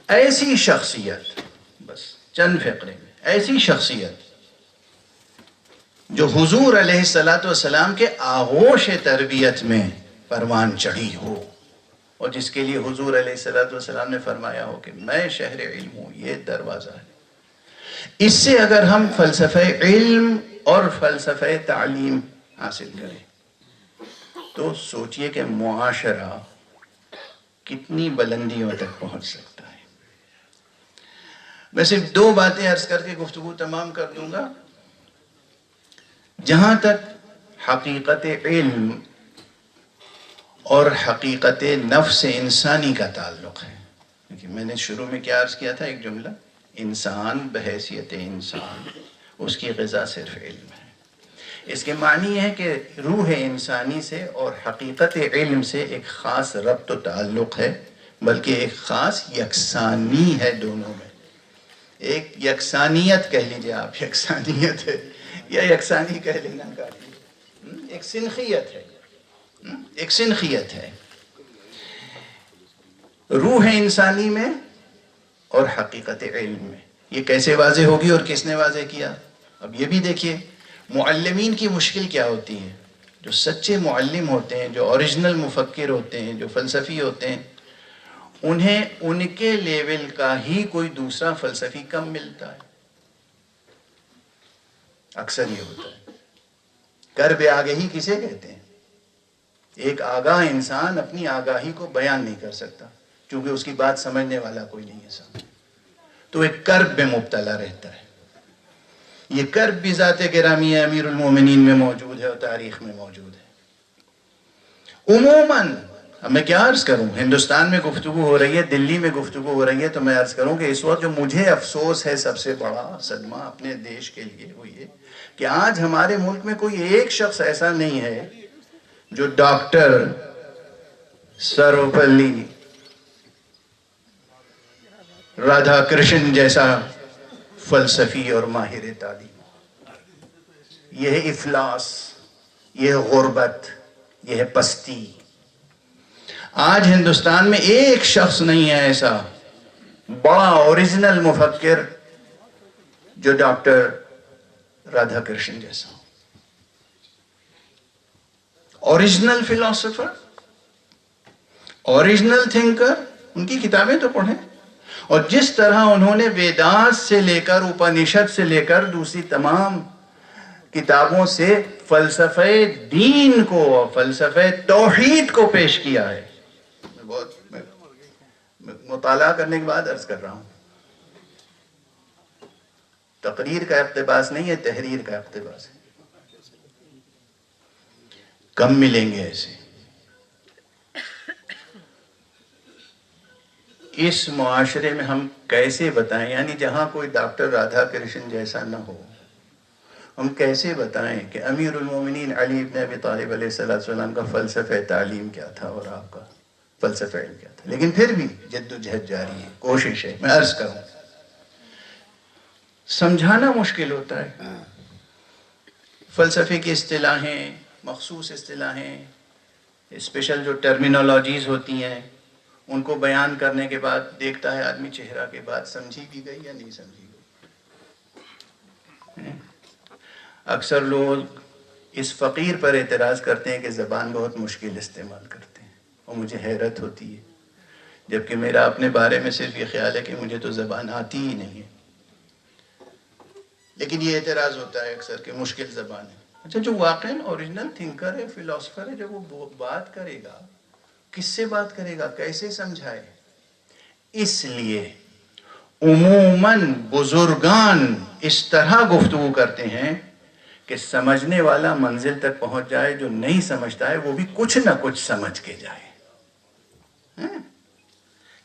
ایسی شخصیت، بس چند فقرے میں، ایسی شخصیت جو حضور علیہ السلام کے آغوش تربیت میں پروان چڑھی ہو، اور جس کے لیے حضور علیہ السلام نے فرمایا ہو کہ میں شہر علم ہوں، یہ دروازہ ہے. اس سے اگر ہم فلسفہ علم اور فلسفہ تعلیم حاصل کریں تو سوچئے کہ معاشرہ کتنی بلندیوں تک پہنچ سکتا ہے. میں صرف 2 باتیں عرض کر کے گفتگو تمام کر دوں گا. جہاں تک حقیقت علم اور حقیقت نفس انسانی کا تعلق ہے، کیونکہ میں نے شروع میں کیا عرض کیا تھا، ایک جملہ، انسان بحیثیت انسان اس کی غذا صرف علم ہے. اس کے معنی ہے کہ روح انسانی سے اور حقیقت علم سے ایک خاص ربط و تعلق ہے، بلکہ ایک خاص یکسانی ہے دونوں میں. ایک یکسانیت کہہ لیجیے آپ، یکسانیت ہے یا یکسانی کہہ لینا کافی، ایک سنخیت ہے، ایک سنخیت ہے روح انسانی میں اور حقیقت علم میں. یہ کیسے واضح ہوگی اور کس نے واضح کیا؟ اب یہ بھی دیکھیے معلمین کی مشکل کیا ہوتی ہے. جو سچے معلم ہوتے ہیں، جو اوریجنل مفکر ہوتے ہیں، جو فلسفی ہوتے ہیں، انہیں ان کے لیول کا ہی کوئی دوسرا فلسفی کم ملتا ہے. اکثر یہ ہوتا ہے. کرب آگہی کسے کہتے ہیں؟ ایک آگاہ انسان اپنی آگاہی کو بیان نہیں کر سکتا کیونکہ اس کی بات سمجھنے والا کوئی نہیں ہے سامنے، تو ایک کرب میں مبتلا رہتا ہے. یہ کرب بھی ذات گرامی ہے، امیر المومنین میں موجود ہے اور تاریخ میں موجود ہے. عموماً اب میں کیا عرض کروں؟ ہندوستان میں گفتگو ہو رہی ہے، دلی میں گفتگو ہو رہی ہے، تو میں عرض کروں کہ اس وقت جو مجھے افسوس ہے، سب سے بڑا صدمہ اپنے دیش کے لیے وہ یہ کہ آج ہمارے ملک میں کوئی ایک شخص ایسا نہیں ہے جو ڈاکٹر سروپلی رادھا کرشن جیسا فلسفی اور ماہر تعلیم، یہ ہے افلاس، یہ ہے غربت، یہ ہے پستی۔ آج ہندوستان میں ایک شخص نہیں ہے ایسا بڑا اوریجنل مفکر جو ڈاکٹر رادھا کرشن جیسا ہو۔ اوریجنل فلاسفر، اوریجنل تھنکر، ان کی کتابیں تو پڑھیں، اور جس طرح انہوں نے ویداس سے لے کر اپنشد سے لے کر دوسری تمام کتابوں سے فلسفہ دین کو، فلسفہ توحید کو پیش کیا ہے۔ میں مطالعہ کرنے کے بعد عرض کر رہا ہوں، تقریر کا اقتباس نہیں ہے، تحریر کا اقتباس ہے۔ کم ملیں گے ایسے۔ اس معاشرے میں ہم کیسے بتائیں، یعنی جہاں کوئی ڈاکٹر رادھا کرشن جیسا نہ ہو، ہم کیسے بتائیں کہ امیر المومنین علی بن ابی طالب علیہ السلام کا فلسفہ تعلیم کیا تھا اور آپ کا فلسفہ علم کیا تھا؟ لیکن پھر بھی جد و جہد جاری ہے، کوشش ہے۔ میں عرض کروں، سمجھانا مشکل ہوتا ہے۔ فلسفے کی اصطلاحیں، مخصوص اصطلاحیں، اسپیشل جو ٹرمینالوجیز ہوتی ہیں، ان کو بیان کرنے کے بعد دیکھتا ہے آدمی چہرہ کے بعد سمجھی بھی گئی یا نہیں سمجھی گئی۔ اکثر لوگ اس فقیر پر اعتراض کرتے ہیں کہ زبان بہت مشکل استعمال کرتے ہیں، اور مجھے حیرت ہوتی ہے، جبکہ میرا اپنے بارے میں صرف یہ خیال ہے کہ مجھے تو زبان آتی ہی نہیں ہے، لیکن یہ اعتراض ہوتا ہے اکثر کہ مشکل زبان ہے۔ اچھا، جو واقعاً اوریجنل تھنکر ہے، فلاسفر ہے، جب وہ بات کرے گا، کس سے بات کرے گا، کیسے سمجھائے؟ اس لیے عموماً بزرگان اس طرح گفتگو کرتے ہیں کہ سمجھنے والا منزل تک پہنچ جائے، جو نہیں سمجھتا ہے وہ بھی کچھ نہ کچھ سمجھ کے جائے۔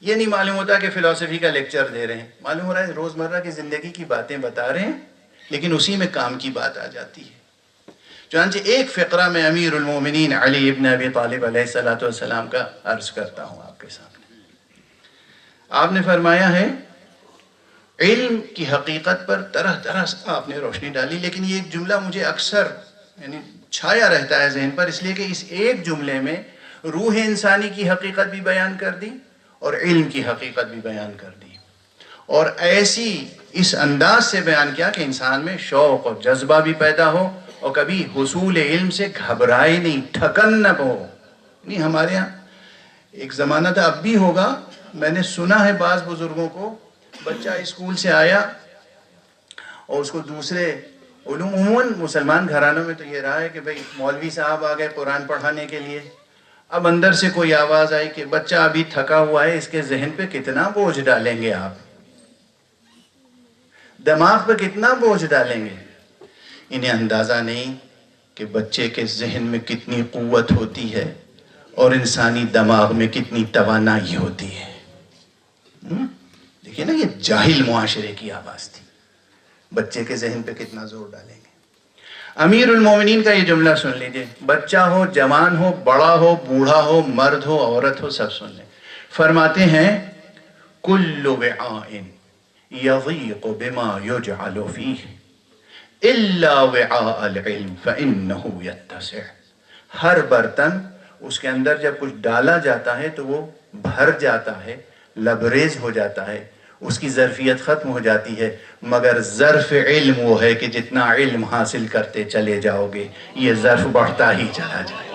یہ نہیں معلوم ہوتا کہ فلسفی کا لیکچر دے رہے ہیں، معلوم ہو رہا ہے روزمرہ کی زندگی کی باتیں بتا رہے ہیں، لیکن اسی میں کام کی بات آ جاتی ہے۔ چنانچہ ایک فقرہ میں امیر المومنین علی ابن ابی طالب علیہ السلام کا عرض کرتا ہوں آپ کے سامنے۔ آپ نے فرمایا ہے، علم کی حقیقت پر طرح طرح سے آپ نے روشنی ڈالی، لیکن یہ ایک جملہ مجھے اکثر یعنی چھایا رہتا ہے ذہن پر، اس لیے کہ اس ایک جملے میں روح انسانی کی حقیقت بھی بیان کر دی اور علم کی حقیقت بھی بیان کر دی، اور ایسی اس انداز سے بیان کیا کہ انسان میں شوق اور جذبہ بھی پیدا ہو، اور کبھی حصول علم سے گھبرائے نہیں، تھکن نہ ہو۔ نہیں، ہمارے ہاں ایک زمانہ تھا، اب بھی ہوگا، میں نے سنا ہے بعض بزرگوں کو، بچہ اسکول سے آیا اور اس کو دوسرے علوم، عموماً مسلمان گھرانوں میں تو یہ رہا ہے کہ بھئی مولوی صاحب آ گئے قرآن پڑھانے کے لیے، اب اندر سے کوئی آواز آئی کہ بچہ ابھی تھکا ہوا ہے، اس کے ذہن پہ کتنا بوجھ ڈالیں گے آپ، دماغ پہ کتنا بوجھ ڈالیں گے۔ انہیں اندازہ نہیں کہ بچے کے ذہن میں کتنی قوت ہوتی ہے اور انسانی دماغ میں کتنی توانائی ہوتی ہے۔ دیکھیں نا، یہ جاہل معاشرے کی آواز تھی، بچے کے ذہن پہ کتنا زور ڈالیں گے۔ امیر المومنین کا یہ جملہ سن لیجئے، بچہ ہو، جوان ہو، بڑا ہو، بوڑھا ہو، مرد ہو، عورت ہو، سب سن لیں۔ فرماتے ہیں، کل وعاء یضیق بما یجعل فیہ الا وعاء العلم فانہ یتسع۔ ہر برتن اس کے اندر جب کچھ ڈالا جاتا ہے تو وہ بھر جاتا ہے، لبریز ہو جاتا ہے، اس کی ظرفیت ختم ہو جاتی ہے، مگر ظرف علم وہ ہے کہ جتنا علم حاصل کرتے چلے جاؤ گے یہ ظرف بڑھتا ہی چلا جائے،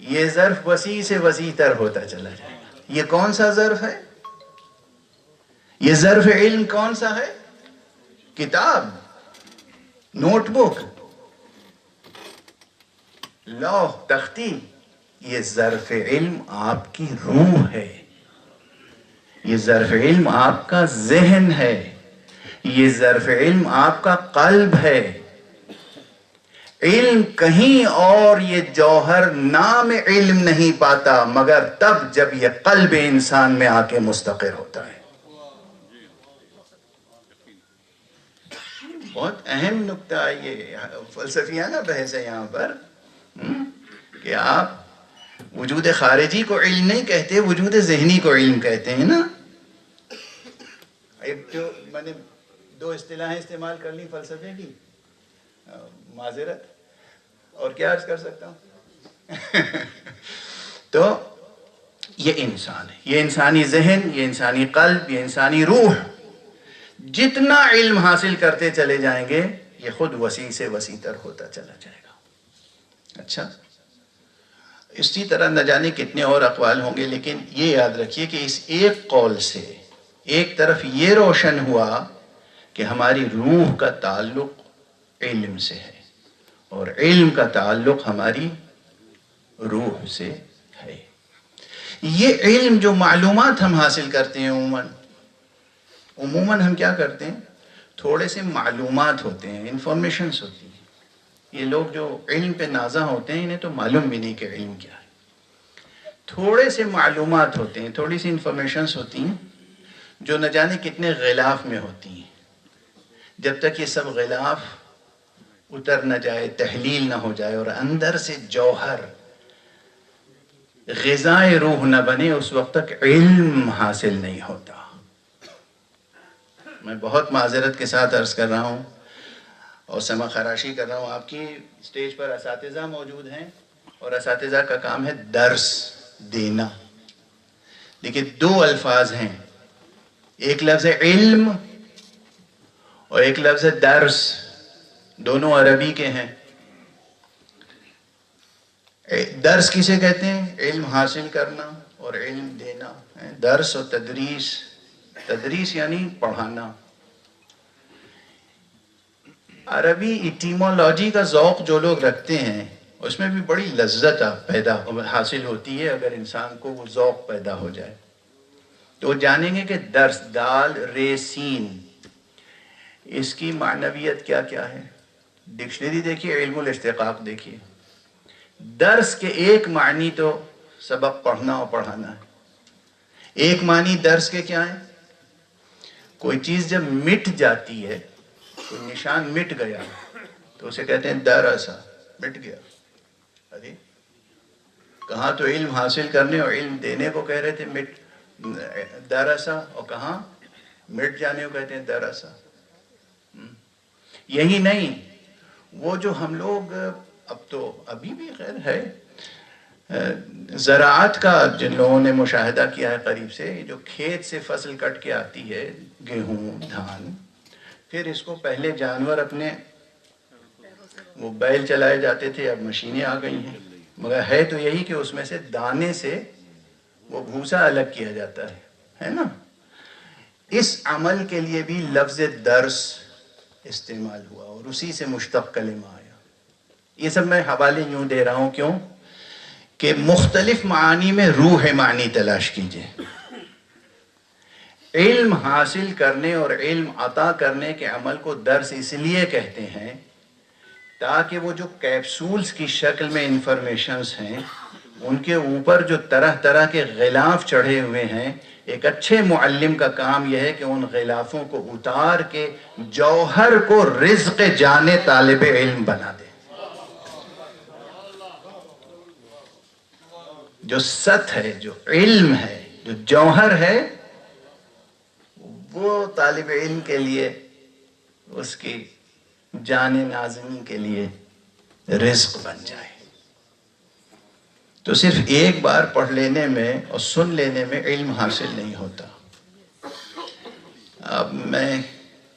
یہ ظرف وسیع سے وسیع تر ہوتا چلا جائے گا۔ یہ کون سا ظرف ہے؟ یہ ظرف علم کون سا ہے؟ کتاب، نوٹ بک، لوح، تختی، یہ ظرف علم آپ کی روح ہے، یہ ظرف علم آپ کا ذہن ہے، یہ ظرف علم آپ کا قلب ہے۔ علم کہیں اور یہ جوہر نام علم نہیں پاتا مگر تب جب یہ قلب انسان میں آ کے مستقر ہوتا ہے. بہت اہم نکتہ یہ فلسفیانہ بحث ہے یہاں پر کہ آپ وجود خارجی کو علم نہیں کہتے، وجود ذہنی کو علم کہتے ہیں نا. ایک جو میں نے دو اصطلاحیں استعمال کر لی فلسفے کی، معذرت، اور کیا عرض کر سکتا ہوں. تو یہ انسان ہے، یہ انسانی ذہن، یہ انسانی قلب، یہ انسانی روح جتنا علم حاصل کرتے چلے جائیں گے یہ خود وسیع سے وسیع تر ہوتا چلا جائے گا. اچھا، اسی طرح نہ جانے کتنے اور اقوال ہوں گے، لیکن یہ یاد رکھیے کہ اس ایک قول سے ایک طرف یہ روشن ہوا کہ ہماری روح کا تعلق علم سے ہے اور علم کا تعلق ہماری روح سے ہے. یہ علم جو معلومات ہم حاصل کرتے ہیں عموماً ہم کیا کرتے ہیں، تھوڑے سے معلومات ہوتے ہیں، انفارمیشنز ہوتی ہیں. یہ لوگ جو علم پہ نازاں ہوتے ہیں انہیں تو معلوم بھی نہیں کہ علم کیا ہے. تھوڑے سے معلومات ہوتے ہیں، تھوڑی سی انفارمیشنز ہوتی ہیں جو نہ جانے کتنے غلاف میں ہوتی ہیں. جب تک یہ سب غلاف اتر نہ جائے، تحلیل نہ ہو جائے اور اندر سے جوہر غذائے روح نہ بنے، اس وقت تک علم حاصل نہیں ہوتا. میں بہت معذرت کے ساتھ عرض کر رہا ہوں اور سما خراشی کر رہا ہوں. آپ کی اسٹیج پر اساتذہ موجود ہیں اور اساتذہ کا کام ہے درس دینا. دیکھیے دو الفاظ ہیں، ایک لفظ ہے علم اور ایک لفظ ہے درس، دونوں عربی کے ہیں. درس کسے کہتے ہیں؟ علم حاصل کرنا اور علم دینا. درس اور تدریس، تدریس یعنی پڑھانا. عربی ایٹیمولوجی کا ذوق جو لوگ رکھتے ہیں اس میں بھی بڑی لذت پیدا حاصل ہوتی ہے. اگر انسان کو وہ ذوق پیدا ہو جائے تو جانیں گے کہ درس، دال رے سین، اس کی معنویت کیا کیا ہے. ڈکشنری دیکھیے، علم الاشتقاق دیکھیے. درس کے ایک معنی تو سبق پڑھنا اور پڑھانا ہے. ایک معنی درس کے کیا ہے؟ کوئی چیز جب مٹ جاتی ہے، کوئی نشان مٹ گیا تو اسے کہتے ہیں درسا، مٹ گیا. ارے کہاں تو علم حاصل کرنے اور علم دینے کو کہہ رہے تھے درسا، اور کہاں مٹ جانے کو کہتے ہیں درسا. یہی نہیں، وہ جو ہم لوگ اب تو ابھی بھی خیر ہے، زراعت کا جن لوگوں نے مشاہدہ کیا ہے قریب سے، جو کھیت سے فصل کٹ کے آتی ہے، گیہوں، دھان، پھر اس کو پہلے جانور اپنے وہ بیل چلائے جاتے تھے، اب مشینیں آ گئی ہیں، مگر ہے تو یہی کہ اس میں سے دانے سے وہ بھوسا الگ کیا جاتا ہے نا. اس عمل کے لیے بھی لفظ درس استعمال ہوا اور اسی سے مشتق کلمہ آیا. یہ سب میں حوالے یوں دے رہا ہوں، کیوں کہ مختلف معانی میں روح معنی تلاش کیجئے. علم حاصل کرنے اور علم عطا کرنے کے عمل کو درس اس لیے کہتے ہیں تاکہ وہ جو کیپسولز کی شکل میں انفارمیشنز ہیں ان کے اوپر جو طرح طرح کے غلاف چڑھے ہوئے ہیں، ایک اچھے معلم کا کام یہ ہے کہ ان غلافوں کو اتار کے جوہر کو رزق جانے طالب علم بنا دے. جو ست ہے، جو علم ہے، جو جوہر ہے، وہ طالب علم کے لیے، اس کی جان نازنین کے لیے رزق بن جائے. تو صرف ایک بار پڑھ لینے میں اور سن لینے میں علم حاصل نہیں ہوتا. اب میں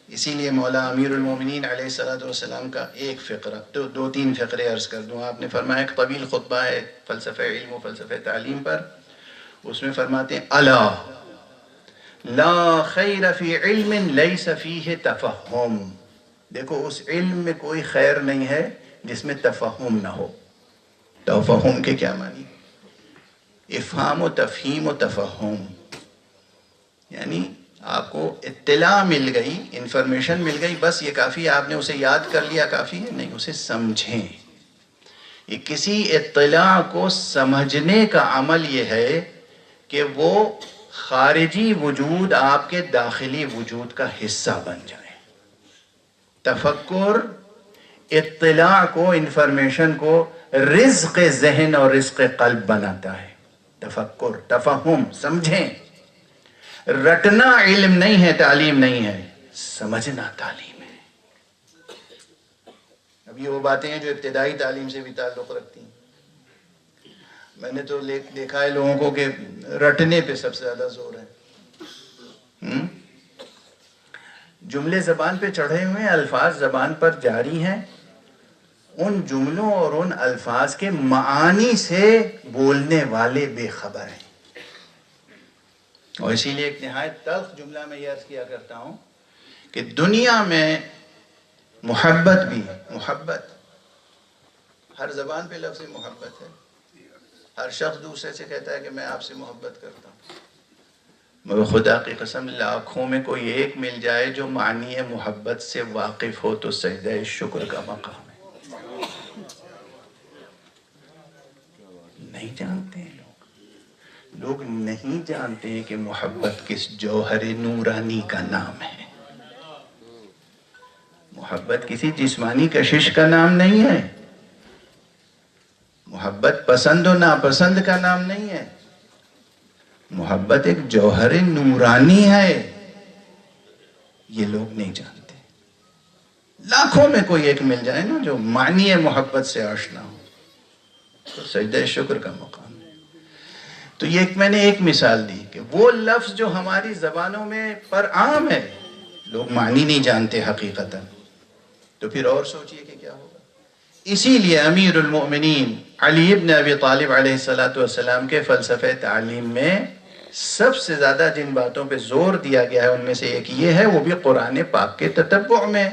اسی لیے مولا امیر المومنین علیہ السلام کا ایک فقرہ، دو تین فقرے عرض کر دوں. آپ نے فرمایا ایک طویل خطبہ ہے فلسفہ علم و فلسفہ تعلیم پر، اس میں فرماتے ہیں الا لا خیر فی علم لیس فیہ تفہم. دیکھو اس علم میں کوئی خیر نہیں ہے جس میں تفہم نہ ہو. تفہم کے کیا معنی؟ افہام و تفہیم و تفہم، یعنی آپ کو اطلاع مل گئی، انفارمیشن مل گئی، بس یہ کافی ہے، آپ نے اسے یاد کر لیا کافی ہے؟ نہیں، اسے سمجھیں۔ یہ کسی اطلاع کو سمجھنے کا عمل یہ ہے کہ وہ خارجی وجود آپ کے داخلی وجود کا حصہ بن جائے۔ تفکر اطلاع کو، انفارمیشن کو رزق ذہن اور رزق قلب بناتا ہے۔ تفکر، تفہم، سمجھیں۔ رٹنا علم نہیں ہے، تعلیم نہیں ہے، سمجھنا تعلیم ہے۔ اب یہ وہ باتیں ہیں جو ابتدائی تعلیم سے بھی تعلق رکھتی ہیں۔ میں نے تو دیکھا ہے لوگوں کو کہ رٹنے پہ سب سے زیادہ زور ہے۔ جملے زبان پہ چڑھے ہوئے ہیں، الفاظ زبان پر جاری ہیں، ان جملوں اور ان الفاظ کے معانی سے بولنے والے بے خبر ہیں۔ اور اسی لیے ایک نہایت تلخ جملہ میں یہ عرض کیا کرتا ہوں کہ دنیا میں محبت بھی ہے، محبت ہر زبان پہ لفظ محبت ہے، ہر شخص دوسرے سے کہتا ہے کہ میں آپ سے محبت کرتا ہوں، مگر خدا کی قسم لاکھوں میں کوئی ایک مل جائے جو معنی محبت سے واقف ہو تو سجدہ شکر کا مقام ہے۔ نہیں جانتے ہیں لوگ نہیں جانتے ہیں کہ محبت کس جوہر نورانی کا نام ہے۔ محبت کسی جسمانی کشش کا نام نہیں ہے، محبت پسند و ناپسند کا نام نہیں ہے، محبت ایک جوہر نورانی ہے۔ یہ لوگ نہیں جانتے۔ لاکھوں میں کوئی ایک مل جائے نا جو معنی محبت سے آشنا ہو تو سجدہ شکر کا مقام ہے۔ تو یہ میں نے ایک مثال دی کہ وہ لفظ جو ہماری زبانوں میں پر عام ہے، لوگ معنی نہیں جانتے حقیقتاً، تو پھر اور سوچئے کہ کیا ہوگا۔ اسی لیے امیر المؤمنین علی ابن ابی طالب علیہ السلام کے فلسفہ تعلیم میں سب سے زیادہ جن باتوں پہ زور دیا گیا ہے ان میں سے ایک یہ ہے، وہ بھی قرآن پاک کے تتبع میں،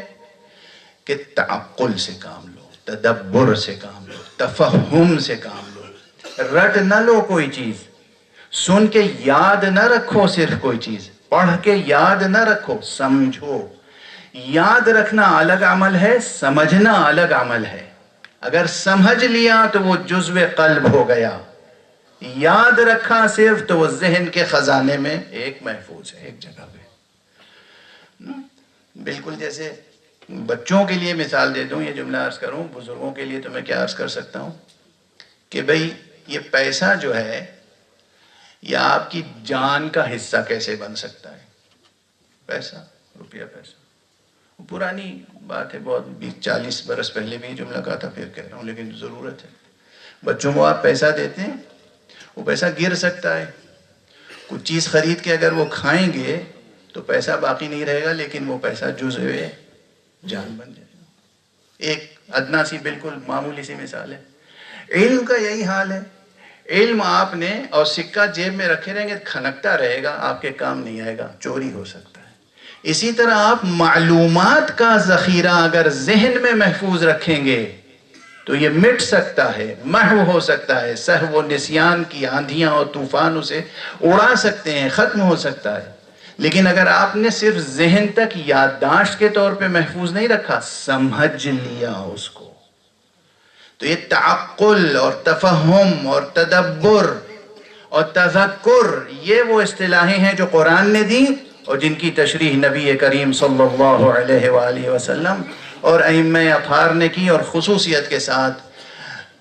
کہ تعقل سے کام لو، تدبر سے کام لو، تفہم سے کام لو، رٹ نہ لو کوئی چیز، سن کے یاد نہ رکھو صرف کوئی چیز، پڑھ کے یاد نہ رکھو، سمجھو۔ یاد رکھنا الگ عمل ہے، سمجھنا الگ عمل ہے۔ اگر سمجھ لیا تو وہ جزو قلب ہو گیا، یاد رکھا صرف تو وہ ذہن کے خزانے میں ایک محفوظ ہے، ایک جگہ پہ۔ بالکل جیسے بچوں کے لیے مثال دے دوں، یہ جملہ عرض کروں، بزرگوں کے لیے تو میں کیا عرض کر سکتا ہوں کہ بھئی یہ پیسہ جو ہے یہ آپ کی جان کا حصہ کیسے بن سکتا ہے؟ پیسہ، روپیہ، پیسہ پرانی بات ہے، بہت 20-40 برس پہلے بھی یہ جملہ کہا تھا، پھر کہہ رہا ہوں، لیکن ضرورت ہے۔ بچوں کو آپ پیسہ دیتے ہیں، وہ پیسہ گر سکتا ہے، کچھ چیز خرید کے اگر وہ کھائیں گے تو پیسہ باقی نہیں رہے گا، لیکن وہ پیسہ جزو جان بن جائے گا۔ ایک ادنا سی بالکل معمولی سی مثال ہے۔ علم کا یہی حال ہے، علم آپ نے اور سکہ جیب میں رکھے رہیں گے، کھنکتا رہے گا، آپ کے کام نہیں آئے گا، چوری ہو سکتا ہے۔ اسی طرح آپ معلومات کا ذخیرہ اگر ذہن میں محفوظ رکھیں گے تو یہ مٹ سکتا ہے، محو ہو سکتا ہے، سہو و نسیان کی آندھیاں اور طوفان اسے اڑا سکتے ہیں، ختم ہو سکتا ہے۔ لیکن اگر آپ نے صرف ذہن تک یادداشت کے طور پہ محفوظ نہیں رکھا، سمجھ لیا اس کو، تو یہ تعقل اور تفہم اور تدبر اور تذکر، یہ وہ اصطلاحیں ہیں جو قرآن نے دی اور جن کی تشریح نبی کریم صلی اللہ علیہ وآلہ وسلم اور ائمہ اطہار نے کی، اور خصوصیت کے ساتھ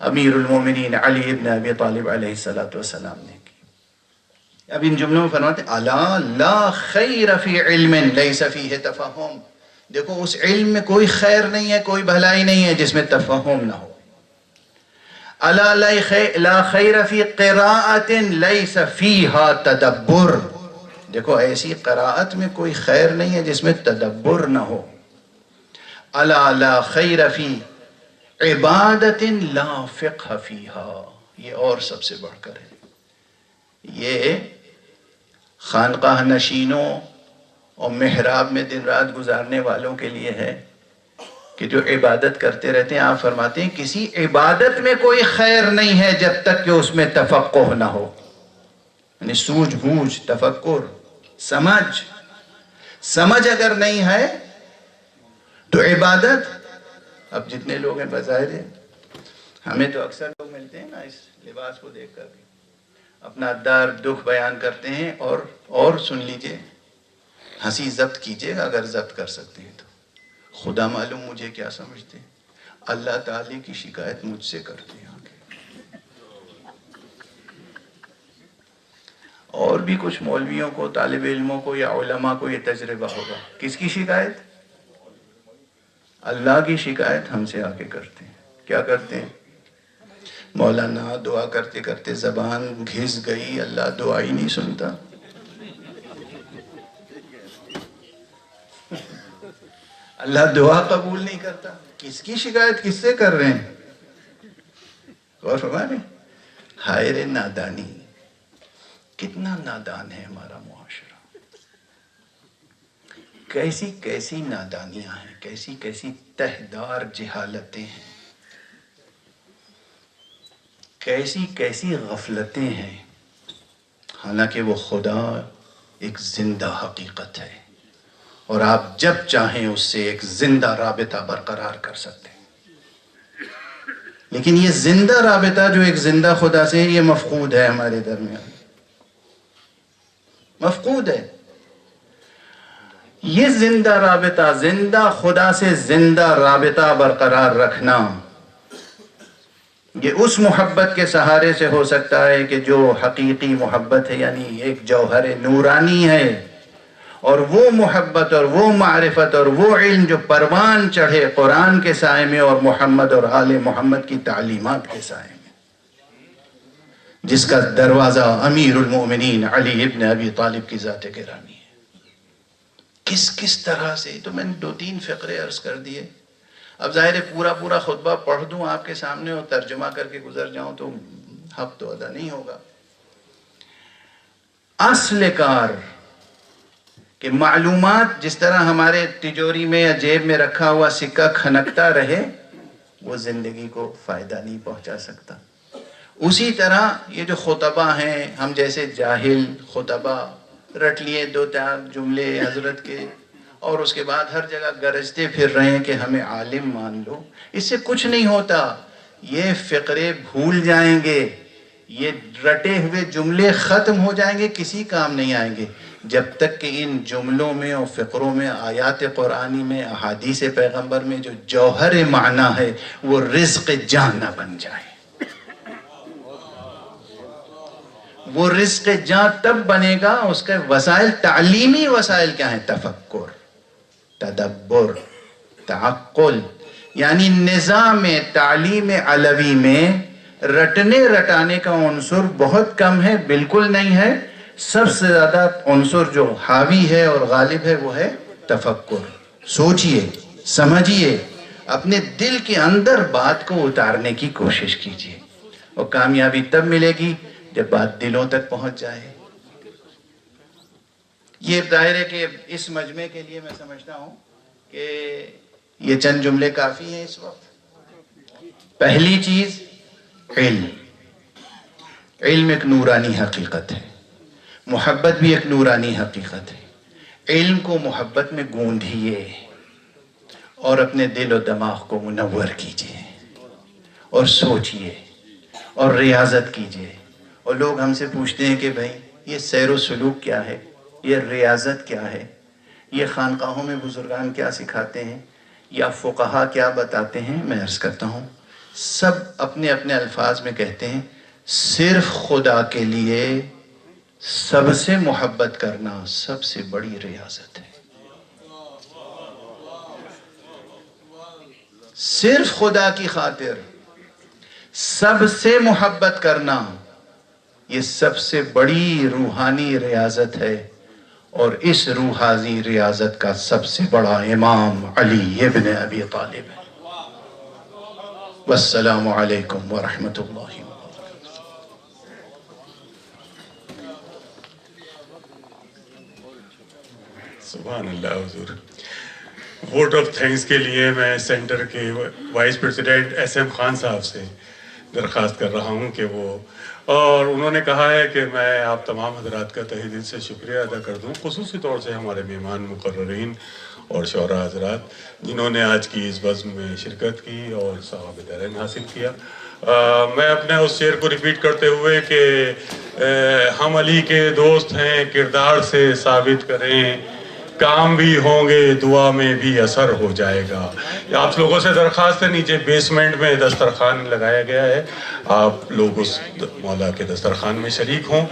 امیر المومنین علی ابن ابی طالب علیہ السلام نے کی۔ اب ان جملوں میں فرماتے ہیں الا لا خیر فی علم لیس فیہ تفہم، دیکھو اس علم میں کوئی خیر نہیں ہے، کوئی بھلائی نہیں ہے جس میں تفہم نہ ہو۔ الا لا خیر فی قراءۃ لیس فیہا تدبر، دیکھو ایسی قراءت میں کوئی خیر نہیں ہے جس میں تدبر نہ ہو۔ الا لا خیر فی عبادۃ لا فقہ فیہا، یہ اور سب سے بڑھ کر ہے، یہ خانقاہ نشینوں اور محراب میں دن رات گزارنے والوں کے لیے ہے کہ جو عبادت کرتے رہتے ہیں۔ آپ فرماتے ہیں کسی عبادت میں کوئی خیر نہیں ہے جب تک کہ اس میں تفقہ نہ ہو، یعنی سوجھ بوجھ، تفکر، سمجھ، سمجھ اگر نہیں ہے تو عبادت. اب جتنے لوگ ہیں بظاہر ہے، ہمیں تو اکثر لوگ ملتے ہیں نا اس لباس کو دیکھ کر بھی اپنا درد دکھ بیان کرتے ہیں، اور سن لیجئے، ہنسی ضبط کیجئے گا اگر ضبط کر سکتے ہیں تو. خدا معلوم مجھے کیا سمجھتے ہیں، اللہ تعالی کی شکایت مجھ سے کرتے ہیں. اور بھی کچھ مولویوں کو، طالب علموں کو یا علماء کو یہ تجربہ ہوگا. کس کی شکایت؟ اللہ کی شکایت ہم سے آ کے کرتے ہیں. کیا کرتے ہیں؟ مولانا دعا کرتے کرتے زبان گھس گئی، اللہ دعا ہی نہیں سنتا. اللہ دعا قبول نہیں کرتا. کس کی شکایت کس سے کر رہے ہیں؟ غور فرمائیں. ہائے رے نادانی، کتنا نادان ہے ہمارا معاشرہ. کیسی کیسی نادانیاں ہیں، کیسی کیسی تہدار جہالتیں ہیں، کیسی کیسی غفلتیں ہیں. حالانکہ وہ خدا ایک زندہ حقیقت ہے، اور آپ جب چاہیں اس سے ایک زندہ رابطہ برقرار کر سکتے ہیں. لیکن یہ زندہ رابطہ جو ایک زندہ خدا سے ہے، یہ مفقود ہے ہمارے درمیان، مفقود ہے. یہ زندہ رابطہ، زندہ خدا سے زندہ رابطہ برقرار رکھنا، یہ اس محبت کے سہارے سے ہو سکتا ہے کہ جو حقیقی محبت ہے، یعنی ایک جوہر نورانی ہے. اور وہ محبت اور وہ معرفت اور وہ علم جو پروان چڑھے قرآن کے سائے میں اور محمد اور آل محمد کی تعلیمات کے سائے میں، جس کا دروازہ امیر المؤمنین علی ابن ابی طالب کی ذات گرامی ہے. کس طرح سے، تو میں نے 2-3 فقرے عرض کر دیے. اب ظاہر ہے پورا خطبہ پڑھ دوں آپ کے سامنے اور ترجمہ کر کے گزر جاؤں تو حق تو ادا نہیں ہوگا. اصل کار کہ معلومات جس طرح ہمارے تجوری میں یا جیب میں رکھا ہوا سکہ کھنکتا رہے، وہ زندگی کو فائدہ نہیں پہنچا سکتا. اسی طرح یہ جو خطبہ ہیں، ہم جیسے جاہل خطبہ رٹ لیے 2-4 جملے حضرت کے، اور اس کے بعد ہر جگہ گرجتے پھر رہے ہیں کہ ہمیں عالم مان لو. اس سے کچھ نہیں ہوتا. یہ فقرے بھول جائیں گے، یہ رٹے ہوئے جملے ختم ہو جائیں گے، کسی کام نہیں آئیں گے جب تک کہ ان جملوں میں اور فقروں میں، آیات قرآنی میں، احادیث پیغمبر میں جو جوہر معنی ہے وہ رزق جان نہ بن جائے. وہ رزق جان تب بنے گا، اس کے وسائل، تعلیمی وسائل کیا ہیں؟ تفکر، تدبر، تعقل. یعنی نظام تعلیم علوی میں رٹنے رٹانے کا عنصر بہت کم ہے، بالکل نہیں ہے. سب سے زیادہ عنصر جو حاوی ہے اور غالب ہے وہ ہے تفکر. سوچئے، سمجھئے، اپنے دل کے اندر بات کو اتارنے کی کوشش کیجئے، اور کامیابی تب ملے گی جب بات دلوں تک پہنچ جائے. یہ ظاہر ہے کہ اس مجمع کے لیے میں سمجھتا ہوں کہ یہ چند جملے کافی ہیں اس وقت. پہلی چیز، علم. علم ایک نورانی حقیقت ہے، محبت بھی ایک نورانی حقیقت ہے. علم کو محبت میں گوندھیے اور اپنے دل و دماغ کو منور کیجئے اور سوچئے اور ریاضت کیجئے. اور لوگ ہم سے پوچھتے ہیں کہ بھائی یہ سیر و سلوک کیا ہے، یہ ریاضت کیا ہے، یہ خانقاہوں میں بزرگان کیا سکھاتے ہیں، یا فقہا کیا بتاتے ہیں. میں عرض کرتا ہوں سب اپنے اپنے الفاظ میں کہتے ہیں صرف خدا کے لیے سب سے محبت کرنا سب سے بڑی ریاضت ہے. صرف خدا کی خاطر سب سے محبت کرنا یہ سب سے بڑی روحانی ریاضت ہے. اور اس روحانی ریاضت کا سب سے بڑا امام علی ابن ابی طالب ہے. والسلام علیکم ورحمۃ اللہ وبرکاتہ.
سبحان اللہ حضور. ووٹ آف تھینکس کے لیے میں سینٹر کے vice president S M Khan صاحب سے درخواست کر رہا ہوں کہ وہ، اور انہوں نے کہا ہے کہ میں آپ تمام حضرات کا تہ دل سے شکریہ ادا کر دوں، خصوصی طور سے ہمارے مہمان مقررین اور شعراء حضرات جنہوں نے آج کی اس بزم میں شرکت کی اور ثواب دارین حاصل کیا۔ میں اپنے اس شعر کو ریپیٹ کرتے ہوئے کہ ہم علی کے دوست ہیں، کردار سے ثابت کریں، کام بھی ہوں گے، دعا میں بھی اثر ہو جائے گا۔ آپ لوگوں سے درخواست ہے، نیچے بیسمنٹ میں دسترخوان لگایا گیا ہے، آپ لوگ اس مولا کے دسترخوان میں شریک ہوں،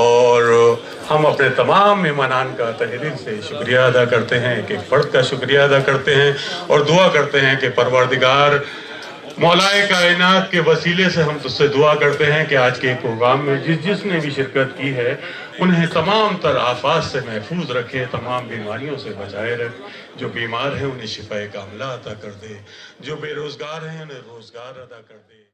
اور ہم اپنے تمام مہمانان کا تہ دل سے شکریہ ادا کرتے ہیں، ایک ایک فرد کا شکریہ ادا کرتے ہیں، اور دعا کرتے ہیں کہ پروردگار مولائے کائنات کے وسیلے سے ہم تجھ سے دعا کرتے ہیں کہ آج کے پروگرام میں جس نے بھی شرکت کی ہے انہیں تمام تر آفات سے محفوظ رکھے، تمام بیماریوں سے بچائے رکھ، جو بیمار ہیں انہیں شفاء کاملہ عطا کر دے، جو بے روزگار ہیں انہیں روزگار عطا کر دے۔